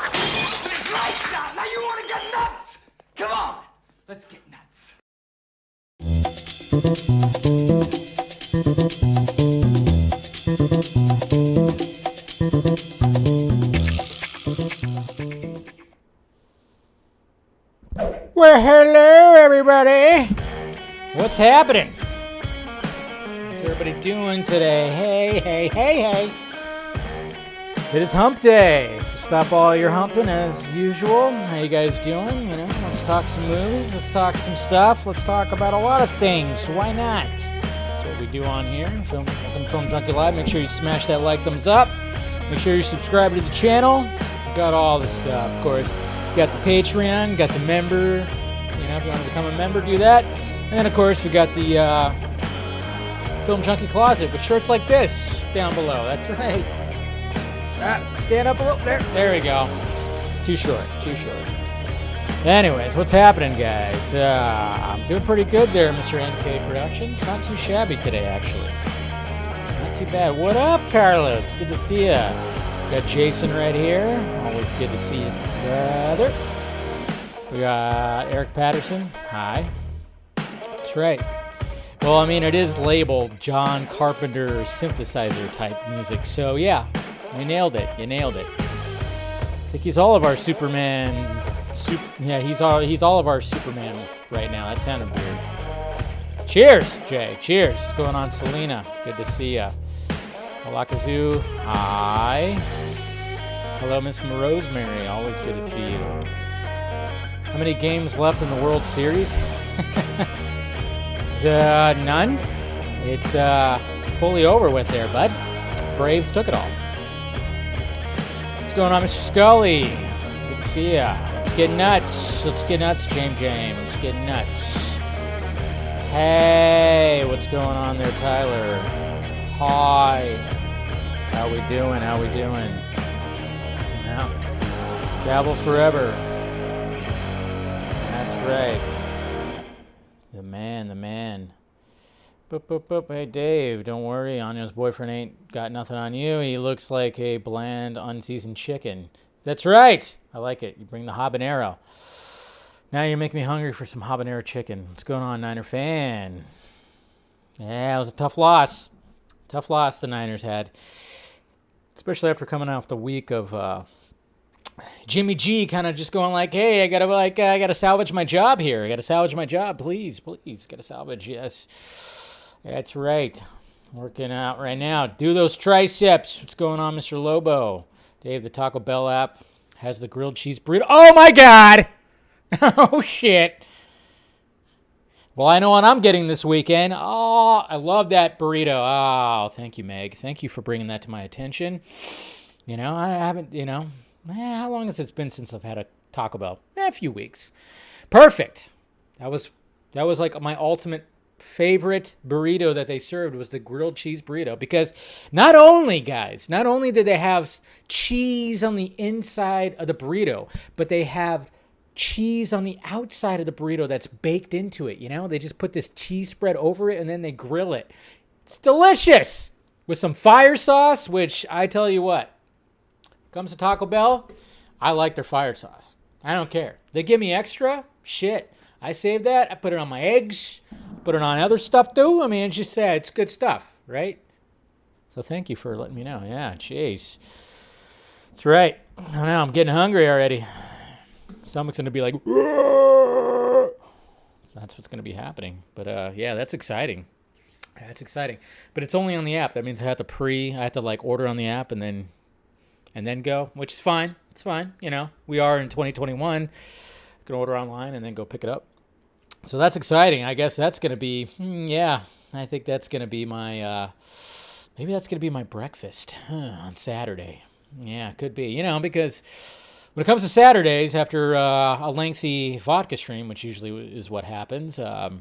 Lights out! Now you want to get nuts? Come on, let's get nuts. Well, hello, everybody. What's happening? What's everybody doing today? Hey. It is hump day, so stop all your humping as usual. How you guys doing? You know, let's talk some movies, let's talk some stuff, let's talk about a lot of things. Why not? That's what we do on here. Film Junkee Live. Make sure you smash that like, thumbs up. Make sure you subscribe to the channel. Got all the stuff, of course. Got the Patreon, got the member. You know, if you want to become a member, do that. And then, of course, we got the Film Junkee Closet with shirts like this down below. That's right. Stand up a little. There we go. Too short. Anyways, what's happening, guys? I'm doing pretty good there, Mr. NK Productions. Not too shabby today, actually. Not too bad. What up, Carlos? Good to see ya. Got Jason right here. Always good to see you, brother. We got Eric Patterson. Hi. That's right. Well, I mean, it is labeled John Carpenter synthesizer type music. So, yeah, you nailed it. I think he's all of our Superman. He's all of our Superman right now. That sounded weird. Cheers, Jay. Cheers. What's going on, Selena? Good to see ya. Alakazoo. Hi. Hello, Miss Rosemary. Always good to see you. How many games left in the World Series? None. It's fully over with there, bud. Braves took it all. What's going on, Mr. Scully? Good to see ya. Let's get nuts. James. Let's get nuts. Hey, what's going on there, Tyler? Hi. How we doing? Yeah. Cavill forever. That's right. The man. Boop. Hey, Dave, don't worry. Anya's boyfriend ain't got nothing on you. He looks like a bland, unseasoned chicken. That's right. I like it. You bring the habanero. Now you're making me hungry for some habanero chicken. What's going on, Niner fan? Yeah, it was a tough loss. Tough loss the Niners had. Especially after coming off the week of Jimmy G kind of just going like, hey, I gotta salvage my job here. I gotta salvage my job, please. Gotta salvage, yes. That's right. Working out right now. Do those triceps. What's going on, Mr. Lobo? Dave, the Taco Bell app has the grilled cheese burrito. Oh my God! Oh shit. Well, I know what I'm getting this weekend. Oh, I love that burrito. Oh, thank you, Meg. Thank you for bringing that to my attention. You know, I haven't, how long has it been since I've had a Taco Bell? A few weeks. Perfect. That was like my ultimate favorite burrito that they served was the grilled cheese burrito, because not only did they have cheese on the inside of the burrito, but they have cheese on the outside of the burrito that's baked into it. They just put this cheese spread over it and then they grill it. It's delicious with some fire sauce, which I tell you what, comes to Taco Bell, I like their fire sauce. I don't care. They give me extra shit. I save that. I put it on my eggs, put it on other stuff too. I mean, it's good stuff, right? So thank you for letting me know. Yeah, jeez. That's right. I know, I'm getting hungry already. Stomach's going to be like, so that's what's going to be happening. But yeah, that's exciting. But it's only on the app. That means I have to like order on the app and then go, which is fine. It's fine. We are in 2021. I can order online and then go pick it up. So that's exciting. I guess that's going to be, I think that's going to be my, maybe that's going to be my breakfast on Saturday. Yeah, it could be, because when it comes to Saturdays, after a lengthy vodka stream, which usually is what happens, I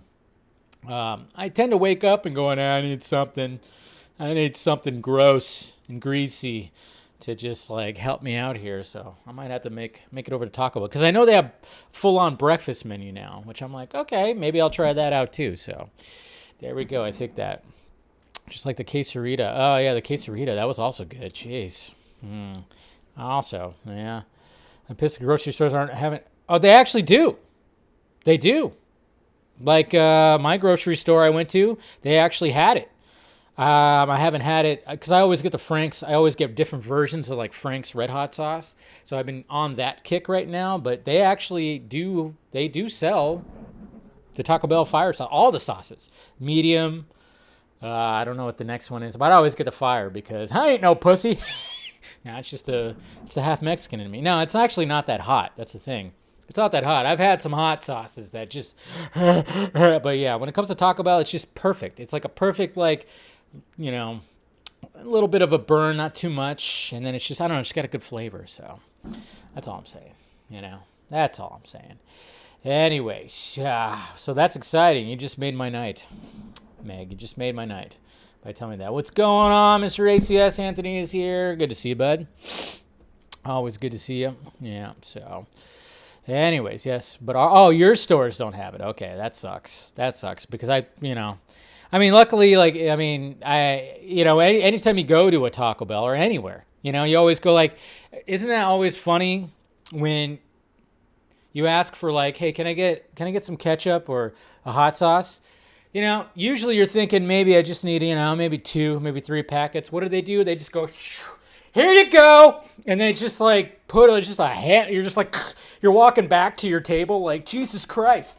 tend to wake up and go, I need something gross and greasy to just like help me out here. So I might have to make it over to Taco Bell, because I know they have full-on breakfast menu now, which I'm like, okay, maybe I'll try that out too. So there we go. I think that just like the quesarito. Oh yeah, the quesarito, that was also good. Jeez. Also, yeah. I'm pissed the grocery stores haven't. Oh, they actually do. They do. Like my grocery store I went to, they actually had it. I haven't had it because I always get the Frank's. I always get different versions of like Frank's Red Hot sauce. So I've been on that kick right now. But they actually do. They do sell the Taco Bell fire sauce, all the sauces, medium. I don't know what the next one is, but I always get the fire because I ain't no pussy. No, it's the half Mexican in me. No, it's actually not that hot. That's the thing. It's not that hot. I've had some hot sauces that just, but yeah, when it comes to Taco Bell, it's just perfect. It's like a perfect, like, you know, a little bit of a burn, not too much. And then it's just, I don't know, it's got a good flavor. So that's all I'm saying, you know, that's all I'm saying. Anyways, so that's exciting. You just made my night, Meg. You just made my night by telling me that. What's going on, Mr. ACS? Anthony is here. Good to see you, bud. Always good to see you. Yeah, so... Anyways, yes, but your stores don't have it. Okay, that sucks. That sucks because luckily, anytime you go to a Taco Bell or anywhere, you always go like, isn't that always funny when you ask for like, hey, can I get some ketchup or a hot sauce? Usually you're thinking maybe I just need, maybe 2, maybe 3 packets. What do? They just go, here you go. And they just like put just a hand. You're just like, you're walking back to your table like, Jesus Christ.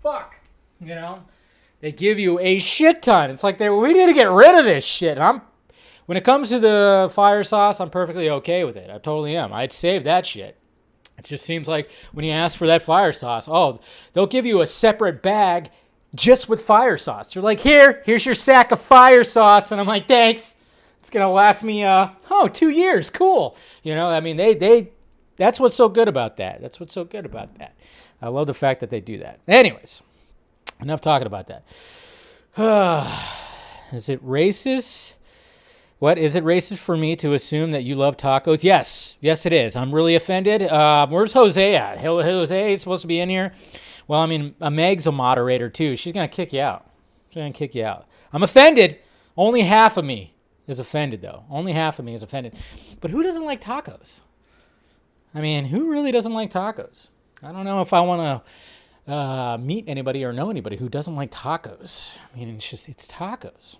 Fuck. They give you a shit ton. It's like, we need to get rid of this shit. When it comes to the fire sauce, I'm perfectly okay with it. I totally am. I'd save that shit. It just seems like when you ask for that fire sauce, they'll give you a separate bag just with fire sauce. You're like, here's your sack of fire sauce. And I'm like, thanks. It's going to last me, 2 years. Cool. That's what's so good about that. I love the fact that they do that. Anyways, enough talking about that. Is it racist? What, is it racist for me to assume that you love tacos? Yes, it is. I'm really offended. Where's Jose at? Jose is supposed to be in here. Well, Meg's a moderator too. She's going to kick you out. I'm offended. Only half of me is offended, though. Only half of me is offended. But who doesn't like tacos? Who really doesn't like tacos? I don't know if I want to meet anybody or know anybody who doesn't like tacos. It's tacos.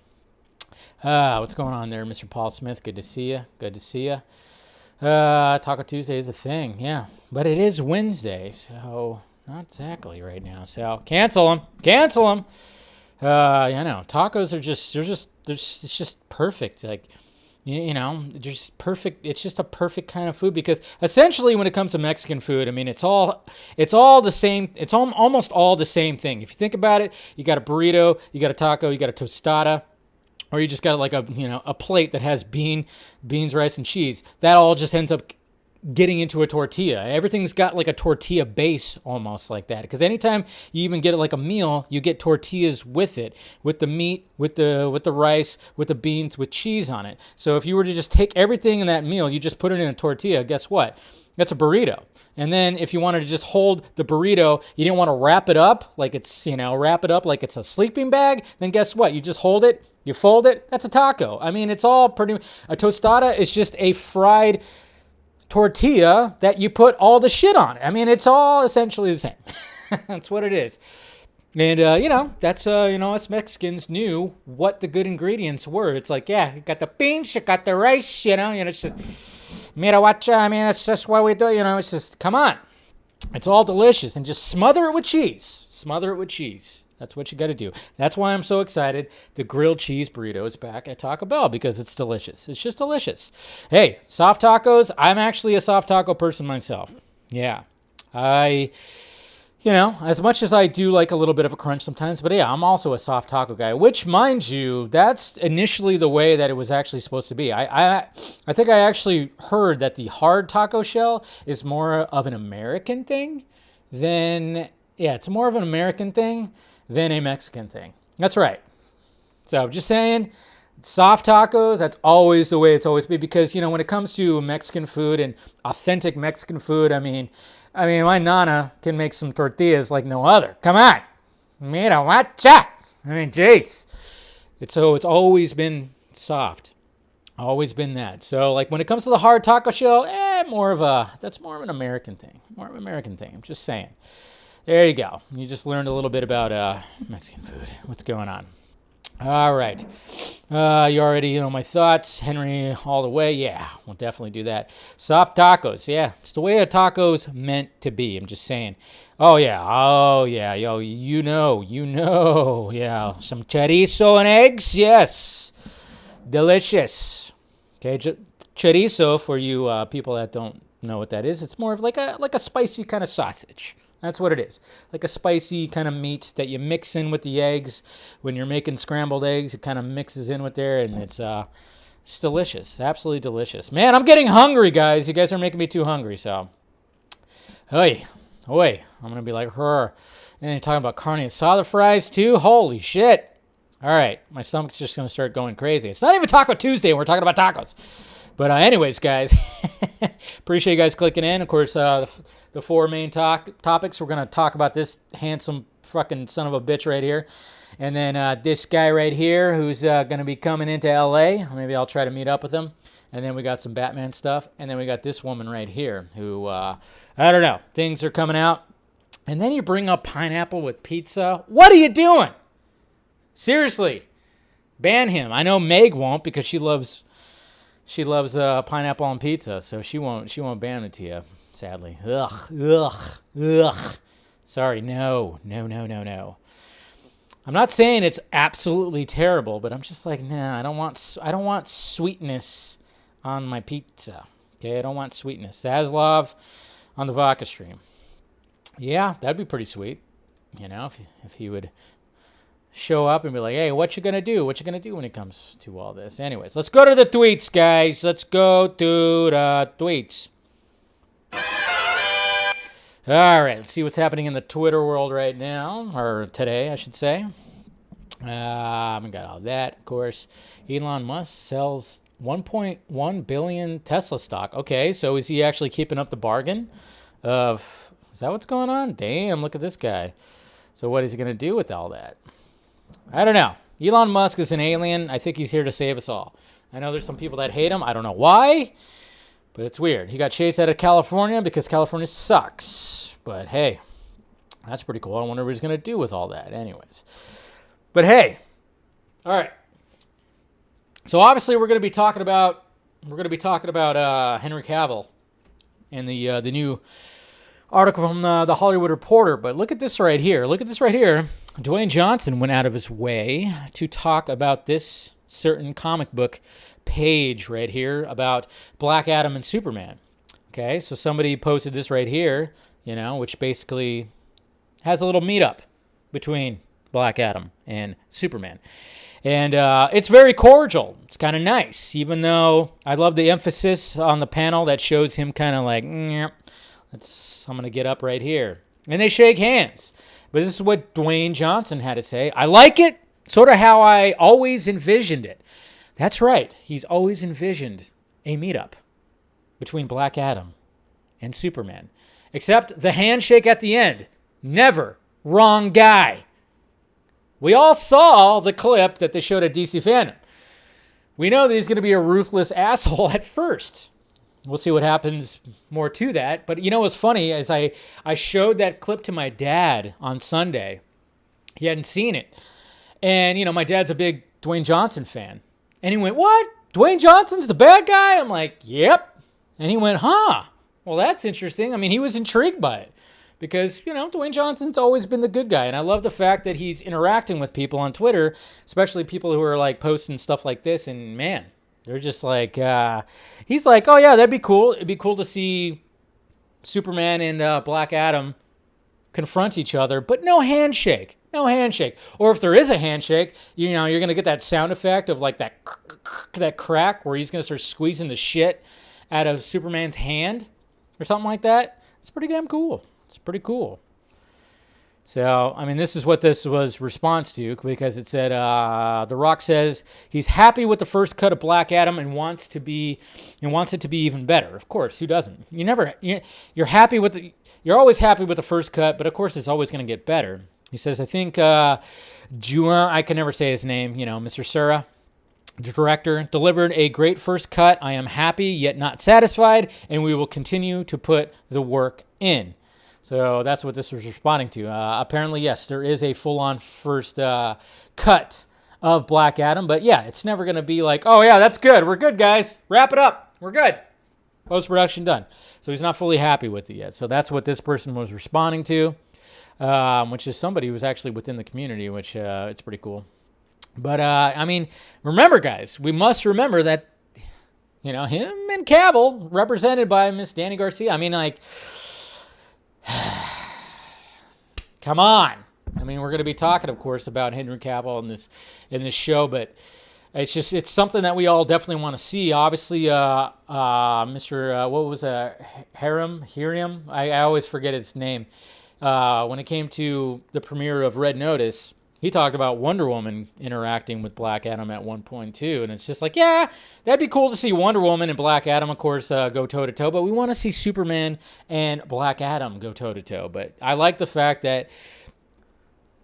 What's going on there, Mr. Paul Smith? Good to see you. Taco Tuesday is a thing, yeah. But it is Wednesday, so not exactly right now. So cancel them. I know. Tacos are it's just perfect. Like, just perfect. It's just a perfect kind of food because essentially when it comes to Mexican food, it's all the same. It's almost all the same thing. If you think about it, you got a burrito, you got a taco, you got a tostada, or you just got like a plate that has beans, rice, and cheese. That all just ends up getting into a tortilla. Everything's got like a tortilla base almost like that. Because anytime you even get like a meal, you get tortillas with it, with the meat, with the rice, with the beans, with cheese on it. So if you were to just take everything in that meal, you just put it in a tortilla, guess what? That's a burrito. And then if you wanted to just hold the burrito, you didn't want to wrap it up like it's a sleeping bag, then guess what? You just hold it, you fold it, that's a taco. It's all pretty, a tostada is just a fried tortilla that you put all the shit on. It's all essentially the same. That's what it is. And, that's, us Mexicans knew what the good ingredients were. It's like, yeah, you got the beans, you got the rice, it's just, mira guacha, that's just what we do, it's just, come on. It's all delicious. And just smother it with cheese. That's what you got to do. That's why I'm so excited. The grilled cheese burrito is back at Taco Bell because it's delicious. It's just delicious. Hey, soft tacos. I'm actually a soft taco person myself. Yeah. As much as I do like a little bit of a crunch sometimes, but yeah, I'm also a soft taco guy, which, mind you, that's initially the way that it was actually supposed to be. I think I actually heard that the hard taco shell is more of an American thing than a Mexican thing. That's right. So just saying, soft tacos, that's always the way it's always been because, when it comes to Mexican food and authentic Mexican food, my nana can make some tortillas like no other. Come on. Mira guacha. Jeez. It's always been soft. Always been that. So, like, when it comes to the hard taco shell, more of an American thing. More of an American thing. I'm just saying. There you go. You just learned a little bit about Mexican food. What's going on? All right. You already know my thoughts. Henry all the way. Yeah, we'll definitely do that. Soft tacos. Yeah, it's the way a taco's meant to be. I'm just saying. Oh, yeah. Yo, you know. Yeah, some chorizo and eggs. Yes. Delicious. Okay, chorizo, for you people that don't know what that is, it's more of like a spicy kind of sausage. That's what it is. Like a spicy kind of meat that you mix in with the eggs. When you're making scrambled eggs, it kind of mixes in with there, and it's delicious. Absolutely delicious. Man, I'm getting hungry, guys. You guys are making me too hungry, so. Hey, I'm going to be like her. And then you're talking about carne asada fries, too? Holy shit. All right, my stomach's just going to start going crazy. It's not even Taco Tuesday, and we're talking about tacos. But anyways, guys, appreciate you guys clicking in. Of course, the four main topics. We're going to talk about this handsome fucking son of a bitch right here. And then this guy right here who's going to be coming into L.A. Maybe I'll try to meet up with him. And then we got some Batman stuff. And then we got this woman right here who, I don't know, things are coming out. And then you bring up pineapple with pizza. What are you doing? Seriously, ban him. I know Meg won't because she loves pineapple on pizza, so she won't ban it to you. Sadly. Ugh. Sorry, no. I'm not saying it's absolutely terrible, but I'm just like, nah, I don't want sweetness on my pizza. Okay, I don't want sweetness. Zaslav on the vodka stream. Yeah, that'd be pretty sweet. You know, if he would show up and be like, hey, what you gonna do? What you gonna do when it comes to all this? Anyways, let's go to the tweets, guys. Let's go to the tweets. All right, let's see what's happening in the Twitter world right now, or today, I should say. We got all that, of course. Elon Musk sells 1.1 billion Tesla stock. Okay, so is he actually keeping up the bargain of, is that what's going on? Damn, look at this guy. So what is he going to do with all that? I don't know. Elon Musk is an alien. I think he's here to save us all. I know there's some people that hate him. I don't know why, but it's weird. He got chased out of California because California sucks. But hey, that's pretty cool. I wonder what he's going to do with all that. Anyways. But hey, all right. So obviously we're going to be talking about Henry Cavill and the new article from the Hollywood Reporter. But look at this right here. Dwayne Johnson went out of his way to talk about this certain comic book page right here about Black Adam and Superman. Okay, so somebody posted this right here, which basically has a little meetup between Black Adam and Superman. And it's very cordial. It's kind of nice, even though I love the emphasis on the panel that shows him kind of like, I'm going to get up right here. And they shake hands. But this is what Dwayne Johnson had to say. I like it, sort of how I always envisioned it. That's right. He's always envisioned a meetup between Black Adam and Superman. Except the handshake at the end. Never. Wrong guy. We all saw the clip that they showed at DC Fandom. We know that he's going to be a ruthless asshole at first. We'll see what happens more to that. But what's funny is I showed that clip to my dad on Sunday. He hadn't seen it. And, my dad's a big Dwayne Johnson fan. And he went, what? Dwayne Johnson's the bad guy? I'm like, yep. And he went, huh? Well, that's interesting. I mean, he was intrigued by it. Because, Dwayne Johnson's always been the good guy. And I love the fact that he's interacting with people on Twitter, especially people who are like posting stuff like this. And man, they're just like, he's like, oh yeah, that'd be cool. It'd be cool to see Superman and Black Adam confront each other, but no handshake. Or if there is a handshake, you're going to get that sound effect of like that crack where he's going to start squeezing the shit out of Superman's hand or something like that. It's pretty damn cool. It's pretty cool. So, I mean, this is what this was response to, because it said, The Rock says he's happy with the first cut of Black Adam and wants it to be even better. Of course, who doesn't? You're always happy with the first cut, but of course it's always going to get better. He says, I think I can never say his name, Mr. Sura. The director delivered a great first cut. I am happy yet not satisfied, and we will continue to put the work in. So that's what this was responding to. Apparently, yes, there is a full-on first cut of Black Adam, but yeah, it's never going to be like, oh yeah, that's good. We're good, guys. Wrap it up. We're good. Post-production done. So he's not fully happy with it yet. So that's what this person was responding to, which is somebody who's actually within the community, which it's pretty cool. But, I mean, remember, guys, we must remember that, you know, him and Cavill, represented by Miss Danny Garcia. I mean, like, come on. I mean, we're going to be talking, of course, about Henry Cavill in this show, but it's something that we all definitely want to see. Obviously, Mr. What was Hiram? I always forget his name. When it came to the premiere of Red Notice, he talked about Wonder Woman interacting with Black Adam at one point too, and it's just like, yeah, that'd be cool to see Wonder Woman and Black Adam, of course, go toe-to-toe, but we want to see Superman and Black Adam go toe-to-toe. But I like the fact that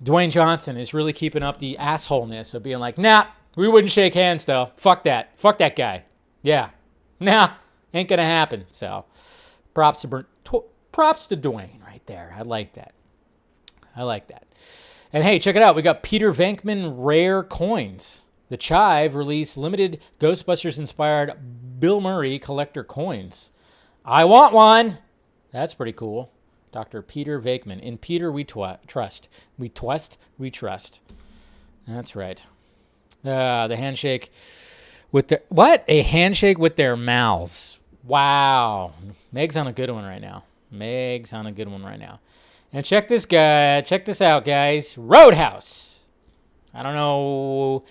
Dwayne Johnson is really keeping up the assholeness of being like, nah, we wouldn't shake hands though. Fuck that. Fuck that guy. Yeah. Nah, ain't gonna happen. So props to Dwayne right there. I like that. And hey, check it out. We got Peter Venkman rare coins. The Chive released limited Ghostbusters-inspired Bill Murray collector coins. I want one. That's pretty cool. Dr. Peter Venkman. In Peter, we trust. We trust. That's right. The handshake with their... What? A handshake with their mouths. Wow. Meg's on a good one right now. And check this out, guys. Roadhouse. I don't know.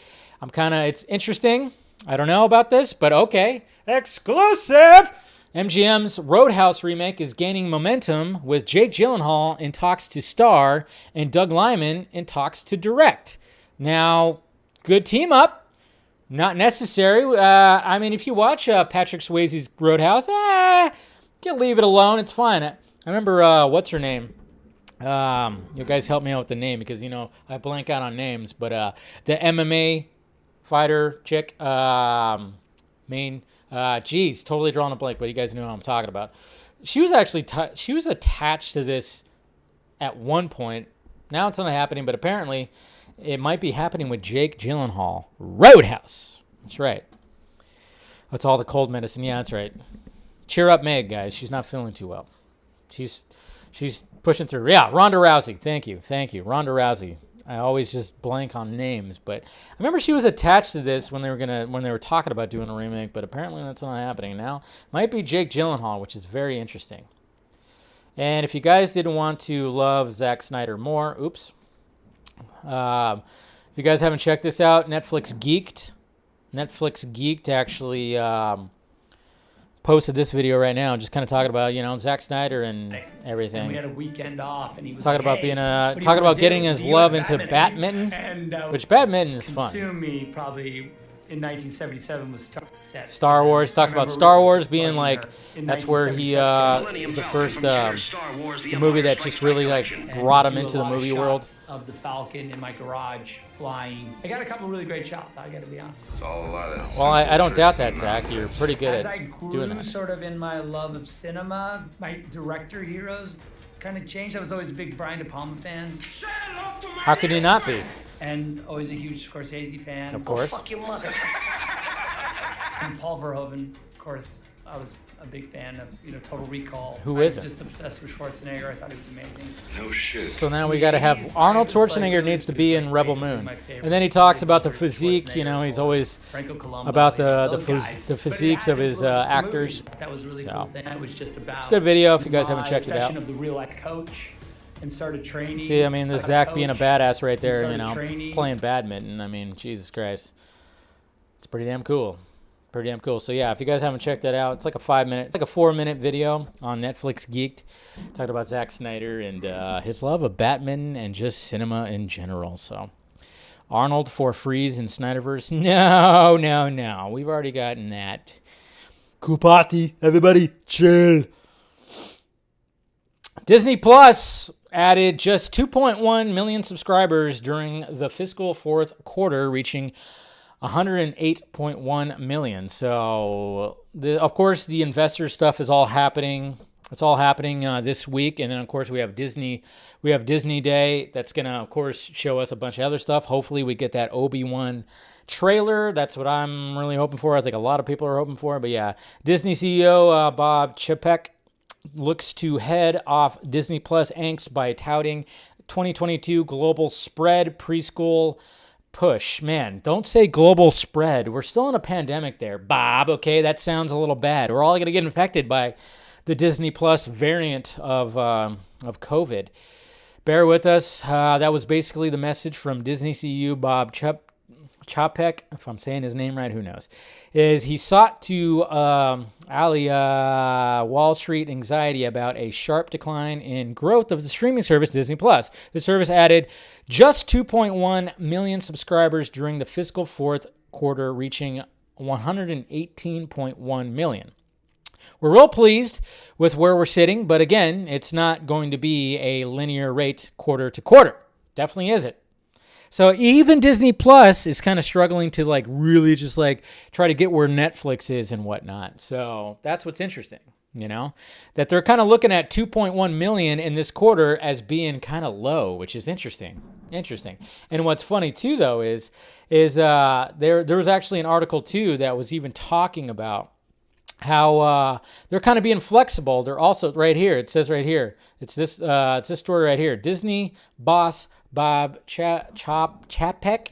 It's interesting. I don't know about this, but okay. Exclusive! MGM's Roadhouse remake is gaining momentum with Jake Gyllenhaal in talks to star and Doug Liman in talks to direct. Now, good team up. Not necessary. I mean, if you watch Patrick Swayze's Roadhouse, you leave it alone. It's fine. I remember, what's her name? You guys help me out with the name because, you know, I blank out on names. But the MMA fighter chick, totally drawing a blank, but you guys know who I'm talking about. She was actually she was attached to this at one point. Now it's not happening, but apparently it might be happening with Jake Gyllenhaal. Roadhouse. That's right. That's all the cold medicine. Yeah, that's right. Cheer up, Meg, guys. She's not feeling too well. She's pushing through. Yeah, Ronda Rousey. Thank you. Ronda Rousey. I always just blank on names, but I remember she was attached to this when they were talking about doing a remake, but apparently that's not happening now. Might be Jake Gyllenhaal, which is very interesting. And if you guys didn't want to love Zack Snyder more, oops. If you guys haven't checked this out, Netflix Geeked actually posted this video right now, just kind of talking about, you know, Zack Snyder and everything. And we had a weekend off, and he was talking about getting his love into badminton, which badminton is fun. Consumed me probably in 1977 was set. Star Wars talks about Star Wars being like that's where he was the first the movie that just really like brought him into the movie world. Of the Falcon in my garage flying. I got a couple really great shots. I got to be honest. It's all a lot of. Well, I don't doubt that, Zach. You're pretty good at doing that. As I grew sort of in my love of cinema, my director heroes kind of changed. I was always a big Brian De Palma fan. How could you not be? And always a huge Scorsese fan. Of course. Oh, fuck your mother. And Paul Verhoeven, of course, I was a big fan of, you know, Total Recall. Who isn't? I was just obsessed with Schwarzenegger. I thought he was amazing. No shit. So now we got to have Arnold Schwarzenegger needs to be in Rebel Moon, and then he talks about the physique. You know, he's always about the physiques of his actors. That was really cool. That was just about. It's a good video if you guys haven't checked it out. Of the real life coach. And started training. See, I mean, this Zach being a badass right there, you know, playing badminton. I mean, Jesus Christ. It's pretty damn cool. So, yeah, if you guys haven't checked that out, it's like a 4-minute video on Netflix Geeked. Talking about Zack Snyder and his love of badminton and just cinema in general. So, Arnold for Freeze in Snyderverse. No. We've already gotten that. Cool party. Everybody chill. Disney Plus added just 2.1 million subscribers during the fiscal fourth quarter, reaching 108.1 million. So, of course, the investor stuff is all happening. It's all happening this week, and then of course we have Disney. We have Disney Day. That's gonna, of course, show us a bunch of other stuff. Hopefully, we get that Obi-Wan trailer. That's what I'm really hoping for. I think a lot of people are hoping for. But yeah, Disney CEO Bob Chapek looks to head off Disney Plus angst by touting 2022 global spread preschool push. Man, don't say global spread. We're still in a pandemic there, Bob. Okay, that sounds a little bad. We're all gonna get infected by the Disney Plus variant of COVID. Bear with us. That was basically the message from Disney CEO Bob Chapek. If I'm saying his name right, who knows? Is he sought to allay Wall Street anxiety about a sharp decline in growth of the streaming service Disney Plus. The service added just 2.1 million subscribers during the fiscal fourth quarter, reaching 118.1 million. We're real pleased with where we're sitting, but again, it's not going to be a linear rate quarter to quarter. Definitely isn't. So even Disney Plus is kind of struggling to really just try to get where Netflix is and whatnot. So that's what's interesting, that they're kind of looking at 2.1 million in this quarter as being kind of low, which is interesting. And what's funny too, though, is there was actually an article too that was even talking about how they're kind of being flexible. They're also right here. It says right here. It's this story right here. Disney boss Bob Chapek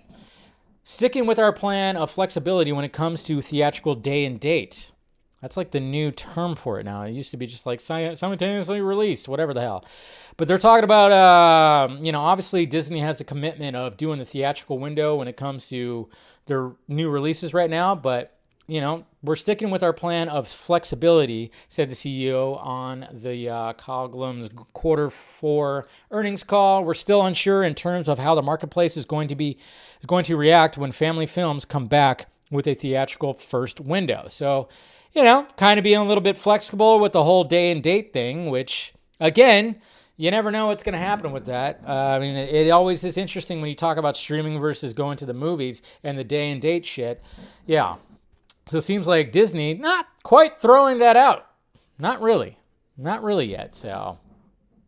sticking with our plan of flexibility when it comes to theatrical day and date. That's like the new term for it now. It used to be just like simultaneously released, whatever the hell. But they're talking about, obviously Disney has a commitment of doing the theatrical window when it comes to their new releases right now. But we're sticking with our plan of flexibility, said the CEO on the Coglum's quarter four earnings call. We're still unsure in terms of how the marketplace is going to react when family films come back with a theatrical first window. So, kind of being a little bit flexible with the whole day and date thing, which again, you never know what's going to happen with that. It always is interesting when you talk about streaming versus going to the movies and the day and date shit. Yeah. So it seems like Disney not quite throwing that out. Not really yet. So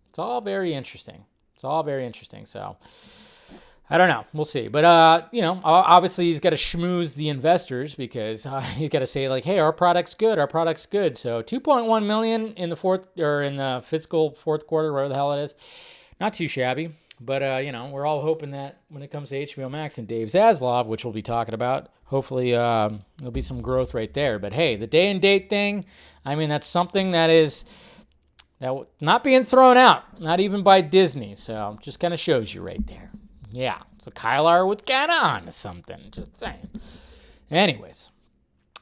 it's all very interesting. So I don't know. We'll see. But, obviously he's got to schmooze the investors because he's got to say hey, our product's good. So 2.1 million in the fiscal fourth quarter, whatever the hell it is. Not too shabby. But, we're all hoping that when it comes to HBO Max and Dave Zaslav, which we'll be talking about, hopefully there'll be some growth right there. But, hey, the day and date thing, that's something that not being thrown out, not even by Disney. So just kind of shows you right there. Yeah. So Kyle R. would get on to something. Just saying. Anyways.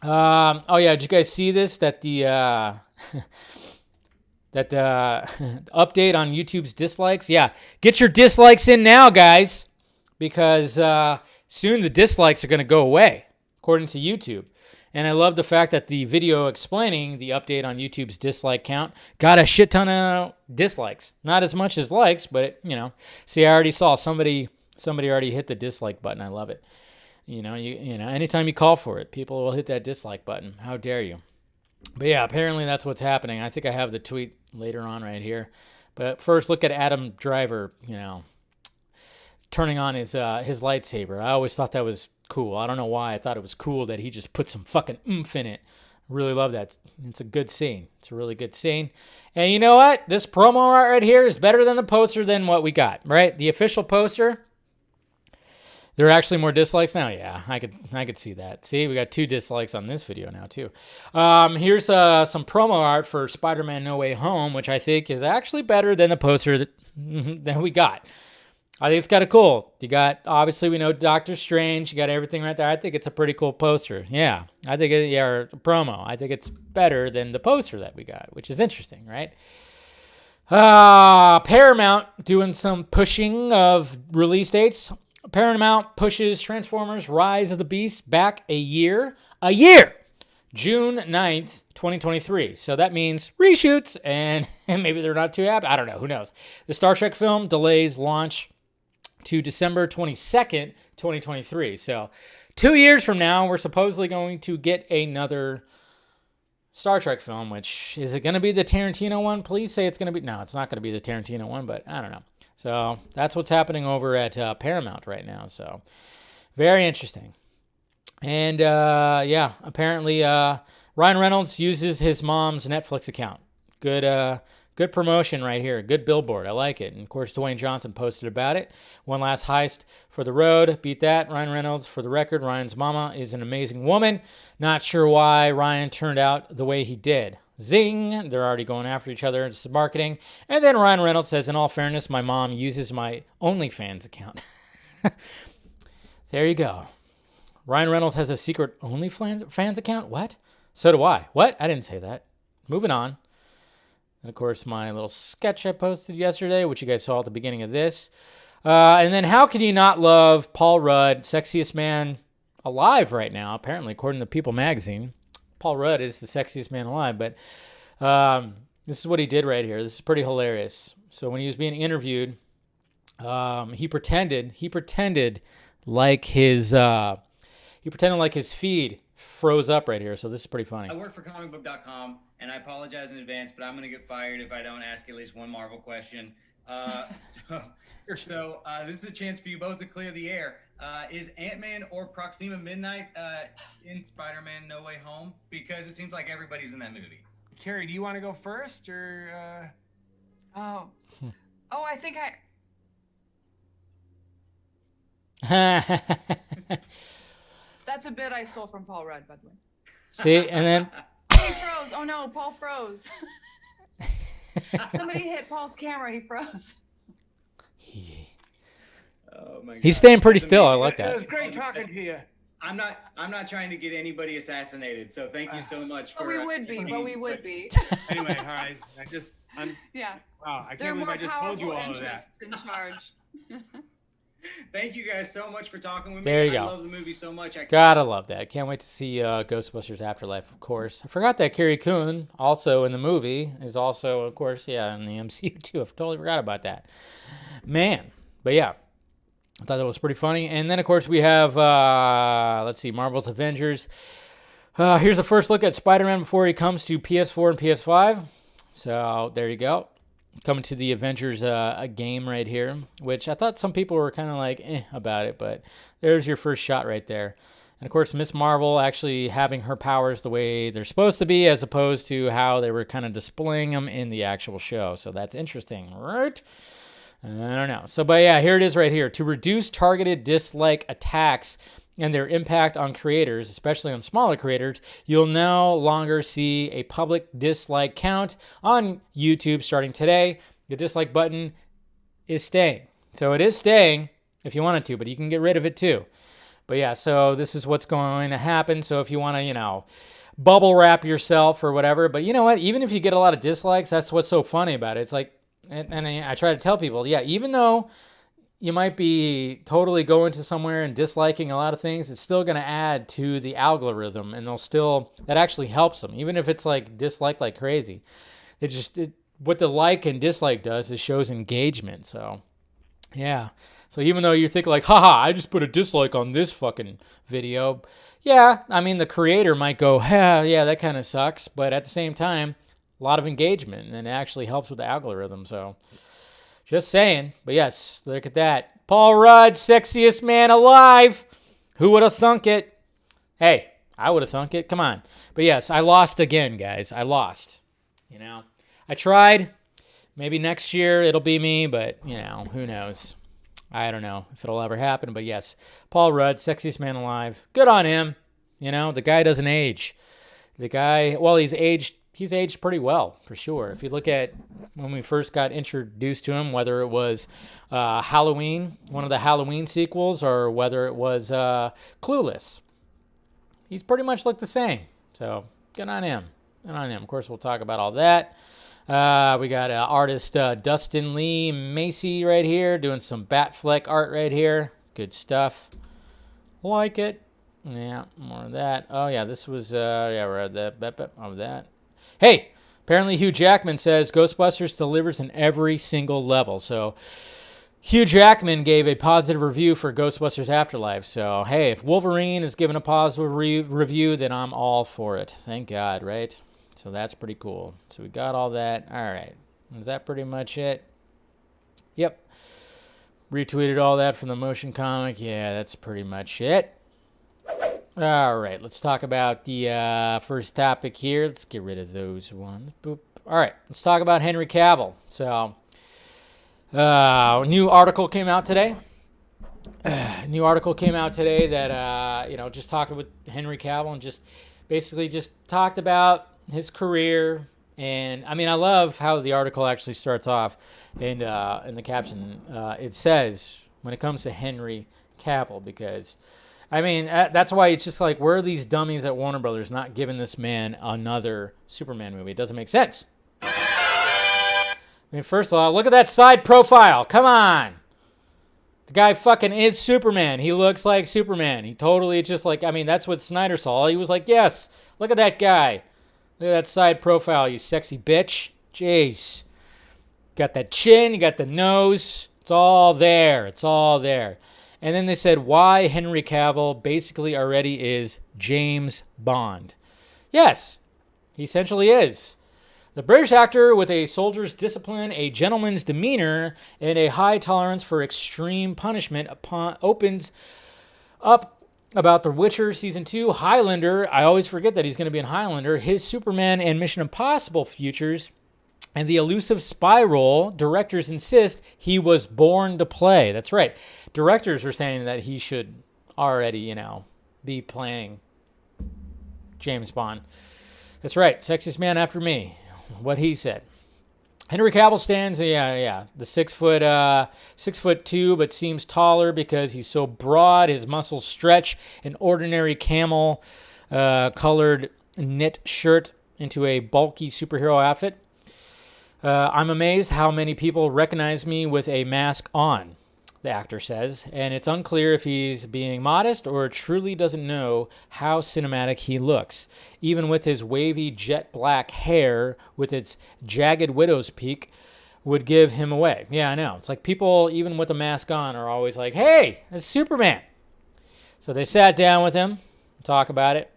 Did you guys see this? That the... That update on YouTube's dislikes. Yeah, get your dislikes in now, guys, because soon the dislikes are going to go away, according to YouTube. And I love the fact that the video explaining the update on YouTube's dislike count got a shit ton of dislikes. Not as much as likes, but, See, I already saw somebody already hit the dislike button. I love it. Anytime you call for it, people will hit that dislike button. How dare you? But yeah, apparently that's what's happening. I think I have the tweet later on right here. But first, look at Adam Driver, turning on his lightsaber. I always thought that was cool. I don't know why. I thought it was cool that he just put some fucking oomph in it. I really love that. It's a good scene. It's a really good scene. And you know what? This promo art right here is better than the poster than what we got, right? The official poster. There are actually more dislikes now? Yeah, I could see that. See, we got 2 dislikes on this video now, too. Here's some promo art for Spider-Man No Way Home, which I think is actually better than the poster that we got. I think it's kind of cool. You got, obviously, we know Doctor Strange. You got everything right there. I think it's a pretty cool poster. Yeah, I think or promo. I think it's better than the poster that we got, which is interesting, right? Paramount doing some pushing of release dates. Paramount pushes Transformers Rise of the Beast back a year, June 9th, 2023. So that means reshoots, and maybe they're not too happy. I don't know. Who knows? The Star Trek film delays launch to December 22nd, 2023. So 2 years from now, we're supposedly going to get another Star Trek film, which, is it going to be the Tarantino one? Please say it's going to be. No, it's not going to be the Tarantino one, but I don't know. So that's what's happening over at Paramount right now. So very interesting. And yeah, apparently Ryan Reynolds uses his mom's Netflix account. Good promotion right here. Good billboard. I like it. And of course, Dwayne Johnson posted about it. One last heist for the road. Beat that. Ryan Reynolds, for the record, Ryan's mama is an amazing woman. Not sure why Ryan turned out the way he did. Zing. They're already going after each other. This is marketing. And then Ryan Reynolds says, in all fairness, my mom uses my OnlyFans account. There you go. Ryan Reynolds has a secret OnlyFans account? What? So do I. What? I didn't say that. Moving on. And, of course, my little sketch I posted yesterday, which you guys saw at the beginning of this. And then how can you not love Paul Rudd, sexiest man alive right now, apparently, according to People magazine. Paul Rudd is the sexiest man alive, but this is what he did right here. This is pretty hilarious. So when he was being interviewed, he pretended like his feed froze up right here. So this is pretty funny. I work for comicbook.com, and I apologize in advance, but I'm going to get fired if I don't ask at least one Marvel question. So this is a chance for you both to clear the air. Is Ant-Man or Proxima Midnight in Spider-Man No Way Home? Because it seems like everybody's in that movie. Carrie, do you want to go first, or? Oh, I think that's a bit I stole from Paul Rudd, by the way. See, and then He froze. Oh no, Paul froze. Somebody hit Paul's camera. He froze. Oh my God. He's staying pretty still. I like It was that. great talking to you. I'm not trying to get anybody assassinated, so thank you so much for. But we would be. Anyway, all right. Yeah. Wow, I There are can't believe more I just told you powerful all of that. interests in charge. Thank you guys so much for talking with me. There you I go. love the movie so much. Gotta love that. Can't wait to see Ghostbusters Afterlife, of course. I forgot that Carrie Coon, also in the movie, is also, of course, in the MCU too. I totally forgot about that. Man. But yeah, I thought that was pretty funny. And then, of course, we have, let's see, Marvel's Avengers. Here's a first look at Spider-Man before he comes to PS4 and PS5. So there you go. Coming to the Avengers a game right here, which I thought some people were kind of like about it, but there's your first shot right there. And of course, Miss Marvel actually having her powers the way they're supposed to be, as opposed to how they were kind of displaying them in the actual show. So that's interesting, right? I don't know. So, but yeah, here it is right here. To reduce targeted dislike attacks and their impact on creators, especially on smaller creators, you'll no longer see a public dislike count on YouTube starting today. The dislike button is staying. So it is staying if you want it to, but you can get rid of it too. But yeah, so this is what's going to happen. So if you want to, bubble wrap yourself or whatever, but you know what? Even if you get a lot of dislikes, that's what's so funny about it. It's like, and I try to tell people, even though you might be totally going to somewhere and disliking a lot of things, it's still going to add to the algorithm, and that actually helps them, even if it's like dislike like crazy. What the like and dislike does is shows engagement. So yeah. So even though you think like, haha, I just put a dislike on this fucking video. Yeah. I mean, the creator might go, yeah, that kind of sucks. But at the same time, a lot of engagement, and it actually helps with the algorithm. So just saying. But yes, look at that. Paul Rudd, sexiest man alive. Who would have thunk it? Hey, I would have thunk it. Come on. But yes, I lost again, guys. I lost. I tried. Maybe next year it'll be me, but, who knows? I don't know if it'll ever happen. But yes, Paul Rudd, sexiest man alive. Good on him. The guy doesn't age. The guy, well, he's aged pretty well, for sure. If you look at when we first got introduced to him, whether it was Halloween, one of the Halloween sequels, or whether it was Clueless, he's pretty much looked the same. So good on him. Good on him. Of course, we'll talk about all that. We got artist Dustin Lee Macy right here doing some Batfleck art right here. Good stuff. Like it. Yeah, more of that. Oh, yeah, this was, we're at that. Hey, apparently Hugh Jackman says Ghostbusters delivers in every single level. So Hugh Jackman gave a positive review for Ghostbusters Afterlife. So, hey, if Wolverine is given a positive review, then I'm all for it. Thank God, right? So that's pretty cool. So we got all that. All right. Is that pretty much it? Yep. Retweeted all that from the motion comic. Yeah, that's pretty much it. All right. Let's talk about the first topic here. Let's get rid of those ones. Boop. All right. Let's talk about Henry Cavill. So... new article came out today. That, just talking with Henry Cavill and just basically just talked about his career. And, I mean, I love how the article actually starts off. And in the caption, it says, when it comes to Henry Cavill, because, I mean, that's why it's just like, where are these dummies at Warner Brothers not giving this man another Superman movie? It doesn't make sense. I mean, first of all, look at that side profile. Come on. The guy fucking is Superman. He looks like Superman. He totally just like, I mean, that's what Snyder saw. He was like, yes, look at that guy. Look at that side profile, you sexy bitch. Jeez. Got that chin, you got the nose. It's all there. It's all there. And then they said why Henry Cavill basically already is James Bond. Yes, he essentially is. The British actor with a soldier's discipline, a gentleman's demeanor, and a high tolerance for extreme punishment opens up about The Witcher Season 2, Highlander. I always forget that he's going to be in Highlander. His Superman and Mission Impossible futures, and the elusive spy role directors insist he was born to play. That's right. Directors are saying that he should already, be playing James Bond. That's right. Sexiest man after me. What he said. Henry Cavill stands, the 6'2", but seems taller because he's so broad. His muscles stretch an ordinary camel colored knit shirt into a bulky superhero outfit. I'm amazed how many people recognize me with a mask on, the actor says, and it's unclear if he's being modest or truly doesn't know how cinematic he looks. Even with his wavy jet black hair with its jagged widow's peak would give him away. Yeah, I know. It's like people, even with a mask on, are always like, hey, it's Superman. So they sat down with him, talk about it.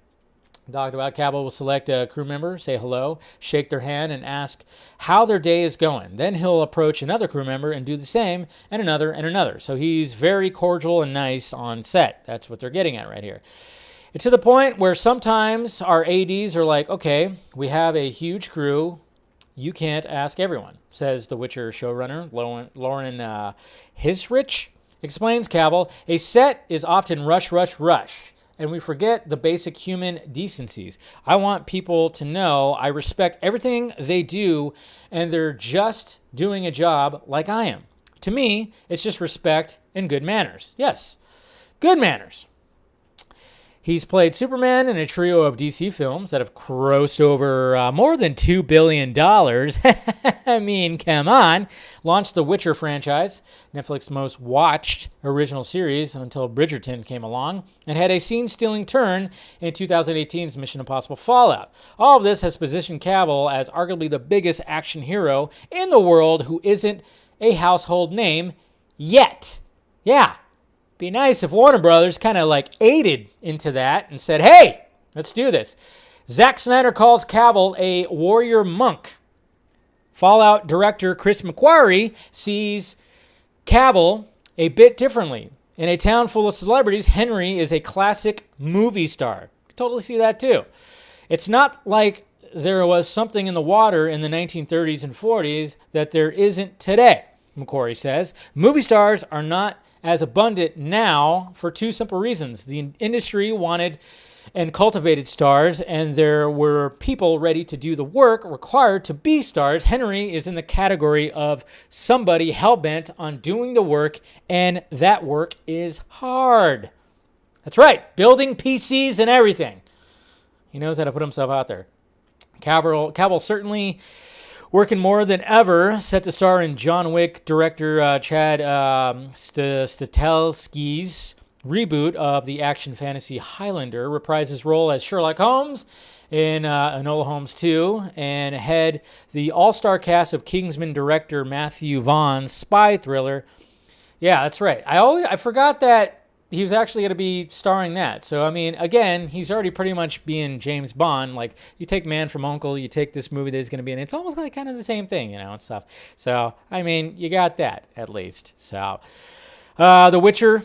Talked about Cavill will select a crew member, say hello, shake their hand, and ask how their day is going. Then he'll approach another crew member and do the same, and another, and another. So he's very cordial and nice on set. That's what they're getting at right here. It's to the point where sometimes our ADs are like, okay, we have a huge crew. You can't ask everyone, says The Witcher showrunner Lauren Hisrich. Explains Cavill, a set is often rush, rush, rush. And we forget the basic human decencies. I want people to know I respect everything they do, and they're just doing a job like I am. To me, it's just respect and good manners. Yes, good manners. He's played Superman in a trio of DC films that have grossed over more than $2 billion. I mean, come on. Launched the Witcher franchise, Netflix's most watched original series until Bridgerton came along, and had a scene-stealing turn in 2018's Mission Impossible Fallout. All of this has positioned Cavill as arguably the biggest action hero in the world who isn't a household name yet. Yeah. Be nice if Warner Brothers kind of like aided into that and said, hey, let's do this. Zack Snyder calls Cavill a warrior monk. Fallout director Chris McQuarrie sees Cavill a bit differently. In a town full of celebrities, Henry is a classic movie star. Totally see that too. It's not like there was something in the water in the 1930s and 40s that there isn't today, McQuarrie says. Movie stars are not as abundant now for two simple reasons. The industry wanted and cultivated stars, and there were people ready to do the work required to be stars. Henry is in the category of somebody hell-bent on doing the work, and that work is hard. That's right, building PCs and everything. He knows how to put himself out there. Cavill certainly working more than ever, set to star in John Wick director Chad Stahelski's reboot of the action fantasy Highlander, reprised his role as Sherlock Holmes in Enola Holmes 2, and head the all-star cast of Kingsman director Matthew Vaughn's spy thriller Yeah, that's right. I forgot that he was actually going to be starring that. So, I mean, again, he's already pretty much being James Bond. Like, you take Man from U.N.C.L.E., you take this movie that he's going to be in. It's almost like kind of the same thing, and stuff. So, I mean, you got that, at least. So, The Witcher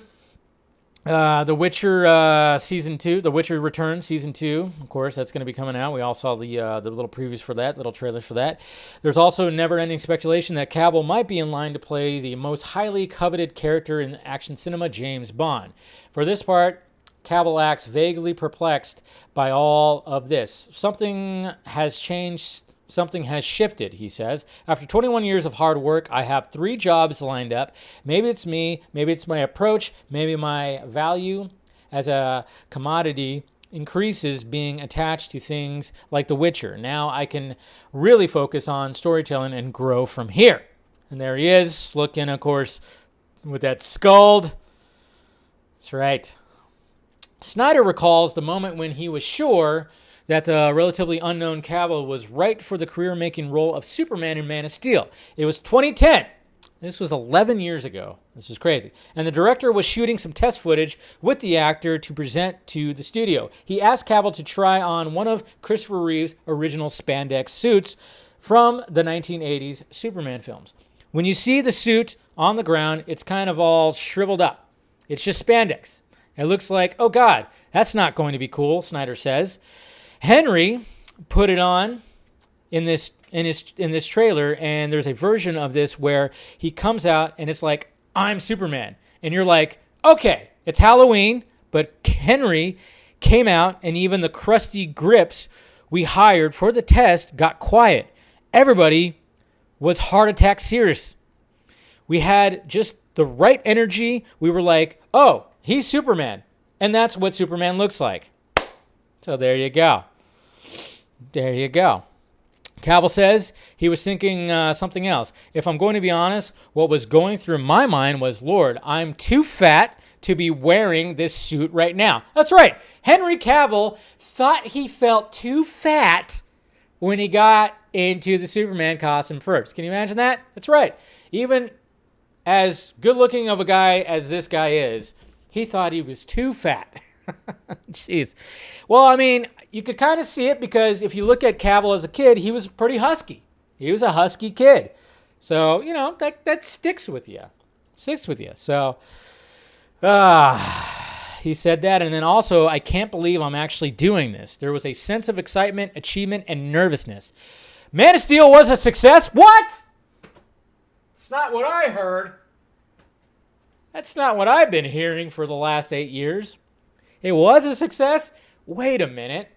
Season 2, The Witcher Returns Season 2, of course, that's going to be coming out. We all saw the little previews for that, little trailers for that. There's also never-ending speculation that Cavill might be in line to play the most highly coveted character in action cinema, James Bond. For this part, Cavill acts vaguely perplexed by all of this. Something has changed. Something has shifted, he says. After 21 years of hard work, I have 3 jobs lined up. Maybe it's me, maybe it's my approach, maybe my value as a commodity increases being attached to things like The Witcher. Now I can really focus on storytelling and grow from here. And there he is, looking, of course, with that skull. That's right. Snyder recalls the moment when he was sure that the relatively unknown Cavill was right for the career-making role of Superman in Man of Steel. It was 2010. This was 11 years ago. This is crazy. And the director was shooting some test footage with the actor to present to the studio. He asked Cavill to try on one of Christopher Reeve's original spandex suits from the 1980s Superman films. When you see the suit on the ground, it's kind of all shriveled up. It's just spandex. It looks like, oh God, that's not going to be cool, Snyder says. Henry put it on in this trailer, and there's a version of this where he comes out and it's like, I'm Superman. And you're like, okay, it's Halloween, but Henry came out and even the crusty grips we hired for the test got quiet. Everybody was heart attack serious. We had just the right energy. We were like, oh, he's Superman. And that's what Superman looks like. So there you go. There you go. Cavill says he was thinking something else. If I'm going to be honest, what was going through my mind was, Lord, I'm too fat to be wearing this suit right now. That's right. Henry Cavill thought he felt too fat when he got into the Superman costume first. Can you imagine that? That's right. Even as good looking of a guy as this guy is, he thought he was too fat. Jeez. Well, I mean, you could kind of see it because if you look at Cavill as a kid, he was pretty husky. He was a husky kid. So, you know, that sticks with you. Sticks with you. So, he said that. And then also, I can't believe I'm actually doing this. There was a sense of excitement, achievement, and nervousness. Man of Steel was a success. What? It's not what I heard. That's not what I've been hearing for the last 8 years. It was a success? Wait a minute.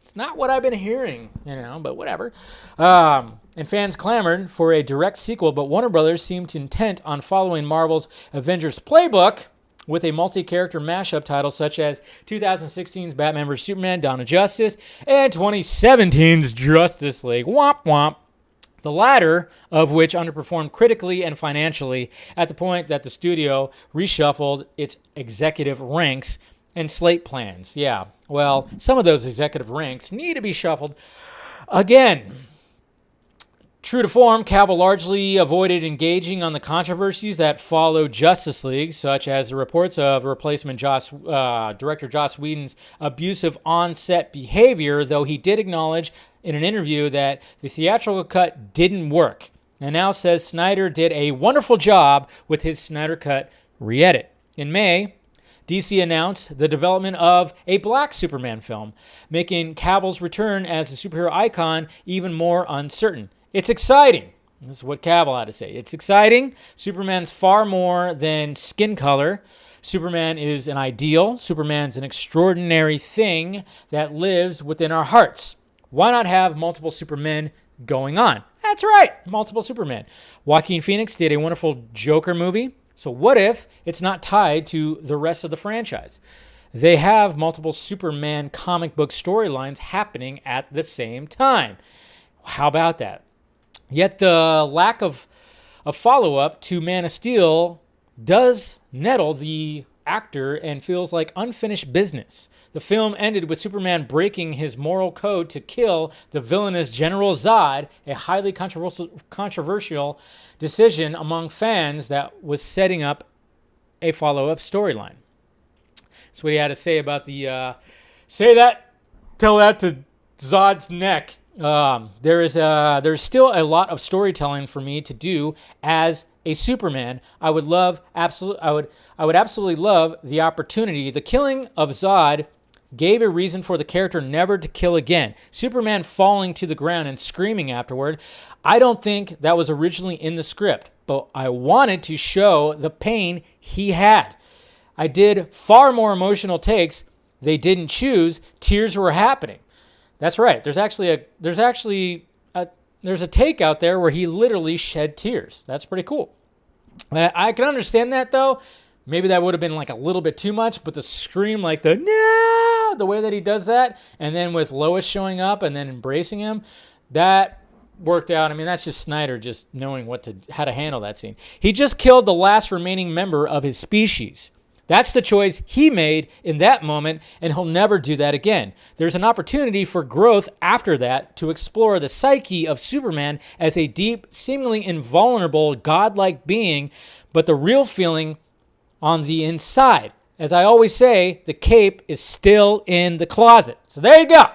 It's not what I've been hearing, but whatever. And fans clamored for a direct sequel, but Warner Brothers seemed intent on following Marvel's Avengers playbook with a multi-character mashup title such as 2016's Batman vs. Superman, Dawn of Justice, and 2017's Justice League. Womp womp. The latter of which underperformed critically and financially at the point that the studio reshuffled its executive ranks and slate plans. Yeah, well, some of those executive ranks need to be shuffled again. True to form, Cavill largely avoided engaging on the controversies that followed Justice League, such as the reports of replacement director Joss Whedon's abusive on-set behavior, though he did acknowledge in an interview that the theatrical cut didn't work, and now says Snyder did a wonderful job with his Snyder Cut re-edit. In May, DC announced the development of a Black Superman film, making Cavill's return as a superhero icon even more uncertain. It's exciting. This is what Cavill had to say. It's exciting. Superman's far more than skin color. Superman is an ideal. Superman's an extraordinary thing that lives within our hearts. Why not have multiple Supermen going on? That's right, multiple Supermen. Joaquin Phoenix did a wonderful Joker movie. So what if it's not tied to the rest of the franchise? They have multiple Superman comic book storylines happening at the same time. How about that? Yet the lack of a follow-up to Man of Steel does nettle the actor and feels like unfinished business. The film ended with Superman breaking his moral code to kill the villainous General Zod, a highly controversial decision among fans that was setting up a follow-up storyline. That's what he had to say about the tell that to Zod's neck. There's still a lot of storytelling for me to do as a Superman. I would absolutely love the opportunity. The killing of Zod gave a reason for the character never to kill again. Superman falling to the ground and screaming afterward. I don't think that was originally in the script, but I wanted to show the pain he had. I did far more emotional takes. They didn't choose. Tears were happening. That's right. There's a take out there where he literally shed tears. That's pretty cool. I can understand that though. Maybe that would have been like a little bit too much, but the scream, like the way that he does that, and then with Lois showing up and then embracing him, that worked out. I mean, that's just Snyder just knowing how to handle that scene. He just killed the last remaining member of his species. That's the choice he made in that moment, and he'll never do that again. There's an opportunity for growth after that to explore the psyche of Superman as a deep, seemingly invulnerable, godlike being, but the real feeling on the inside. As I always say, the cape is still in the closet. So there you go.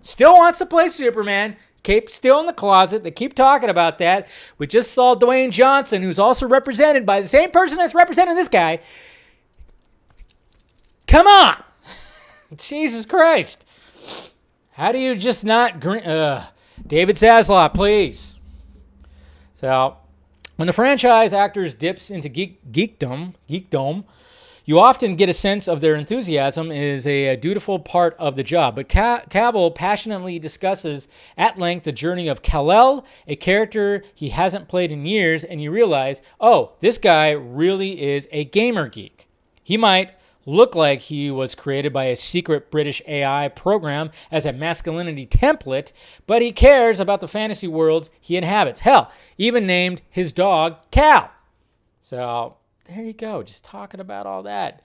Still wants to play Superman. Cape still in the closet. They keep talking about that. We just saw Dwayne Johnson, who's also represented by the same person that's representing this guy. Come on! Jesus Christ. How do you just not... David Zaslav, please. So, when the franchise actors dips into geekdom, you often get a sense of their enthusiasm is a dutiful part of the job. But Cavill passionately discusses at length the journey of Kal-El, a character he hasn't played in years, and you realize, oh, this guy really is a gamer geek. He might look like he was created by a secret British AI program as a masculinity template, but he cares about the fantasy worlds he inhabits. Hell, even named his dog Cal. So there you go, just talking about all that.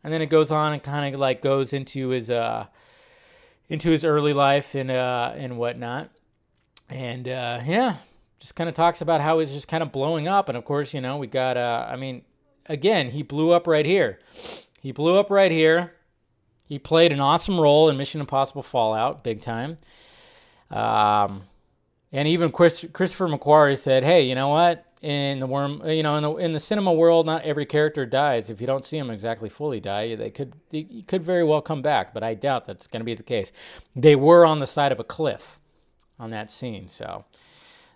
And then it goes on and kind of like goes into his early life and whatnot. And just kind of talks about how he's just kind of blowing up. And of course, we got again, he blew up right here. He played an awesome role in Mission Impossible Fallout, big time. And even Christopher McQuarrie said, "Hey, you know what? In the cinema world, not every character dies. If you don't see them exactly fully die, you could very well come back. But I doubt that's going to be the case. They were on the side of a cliff on that scene. So,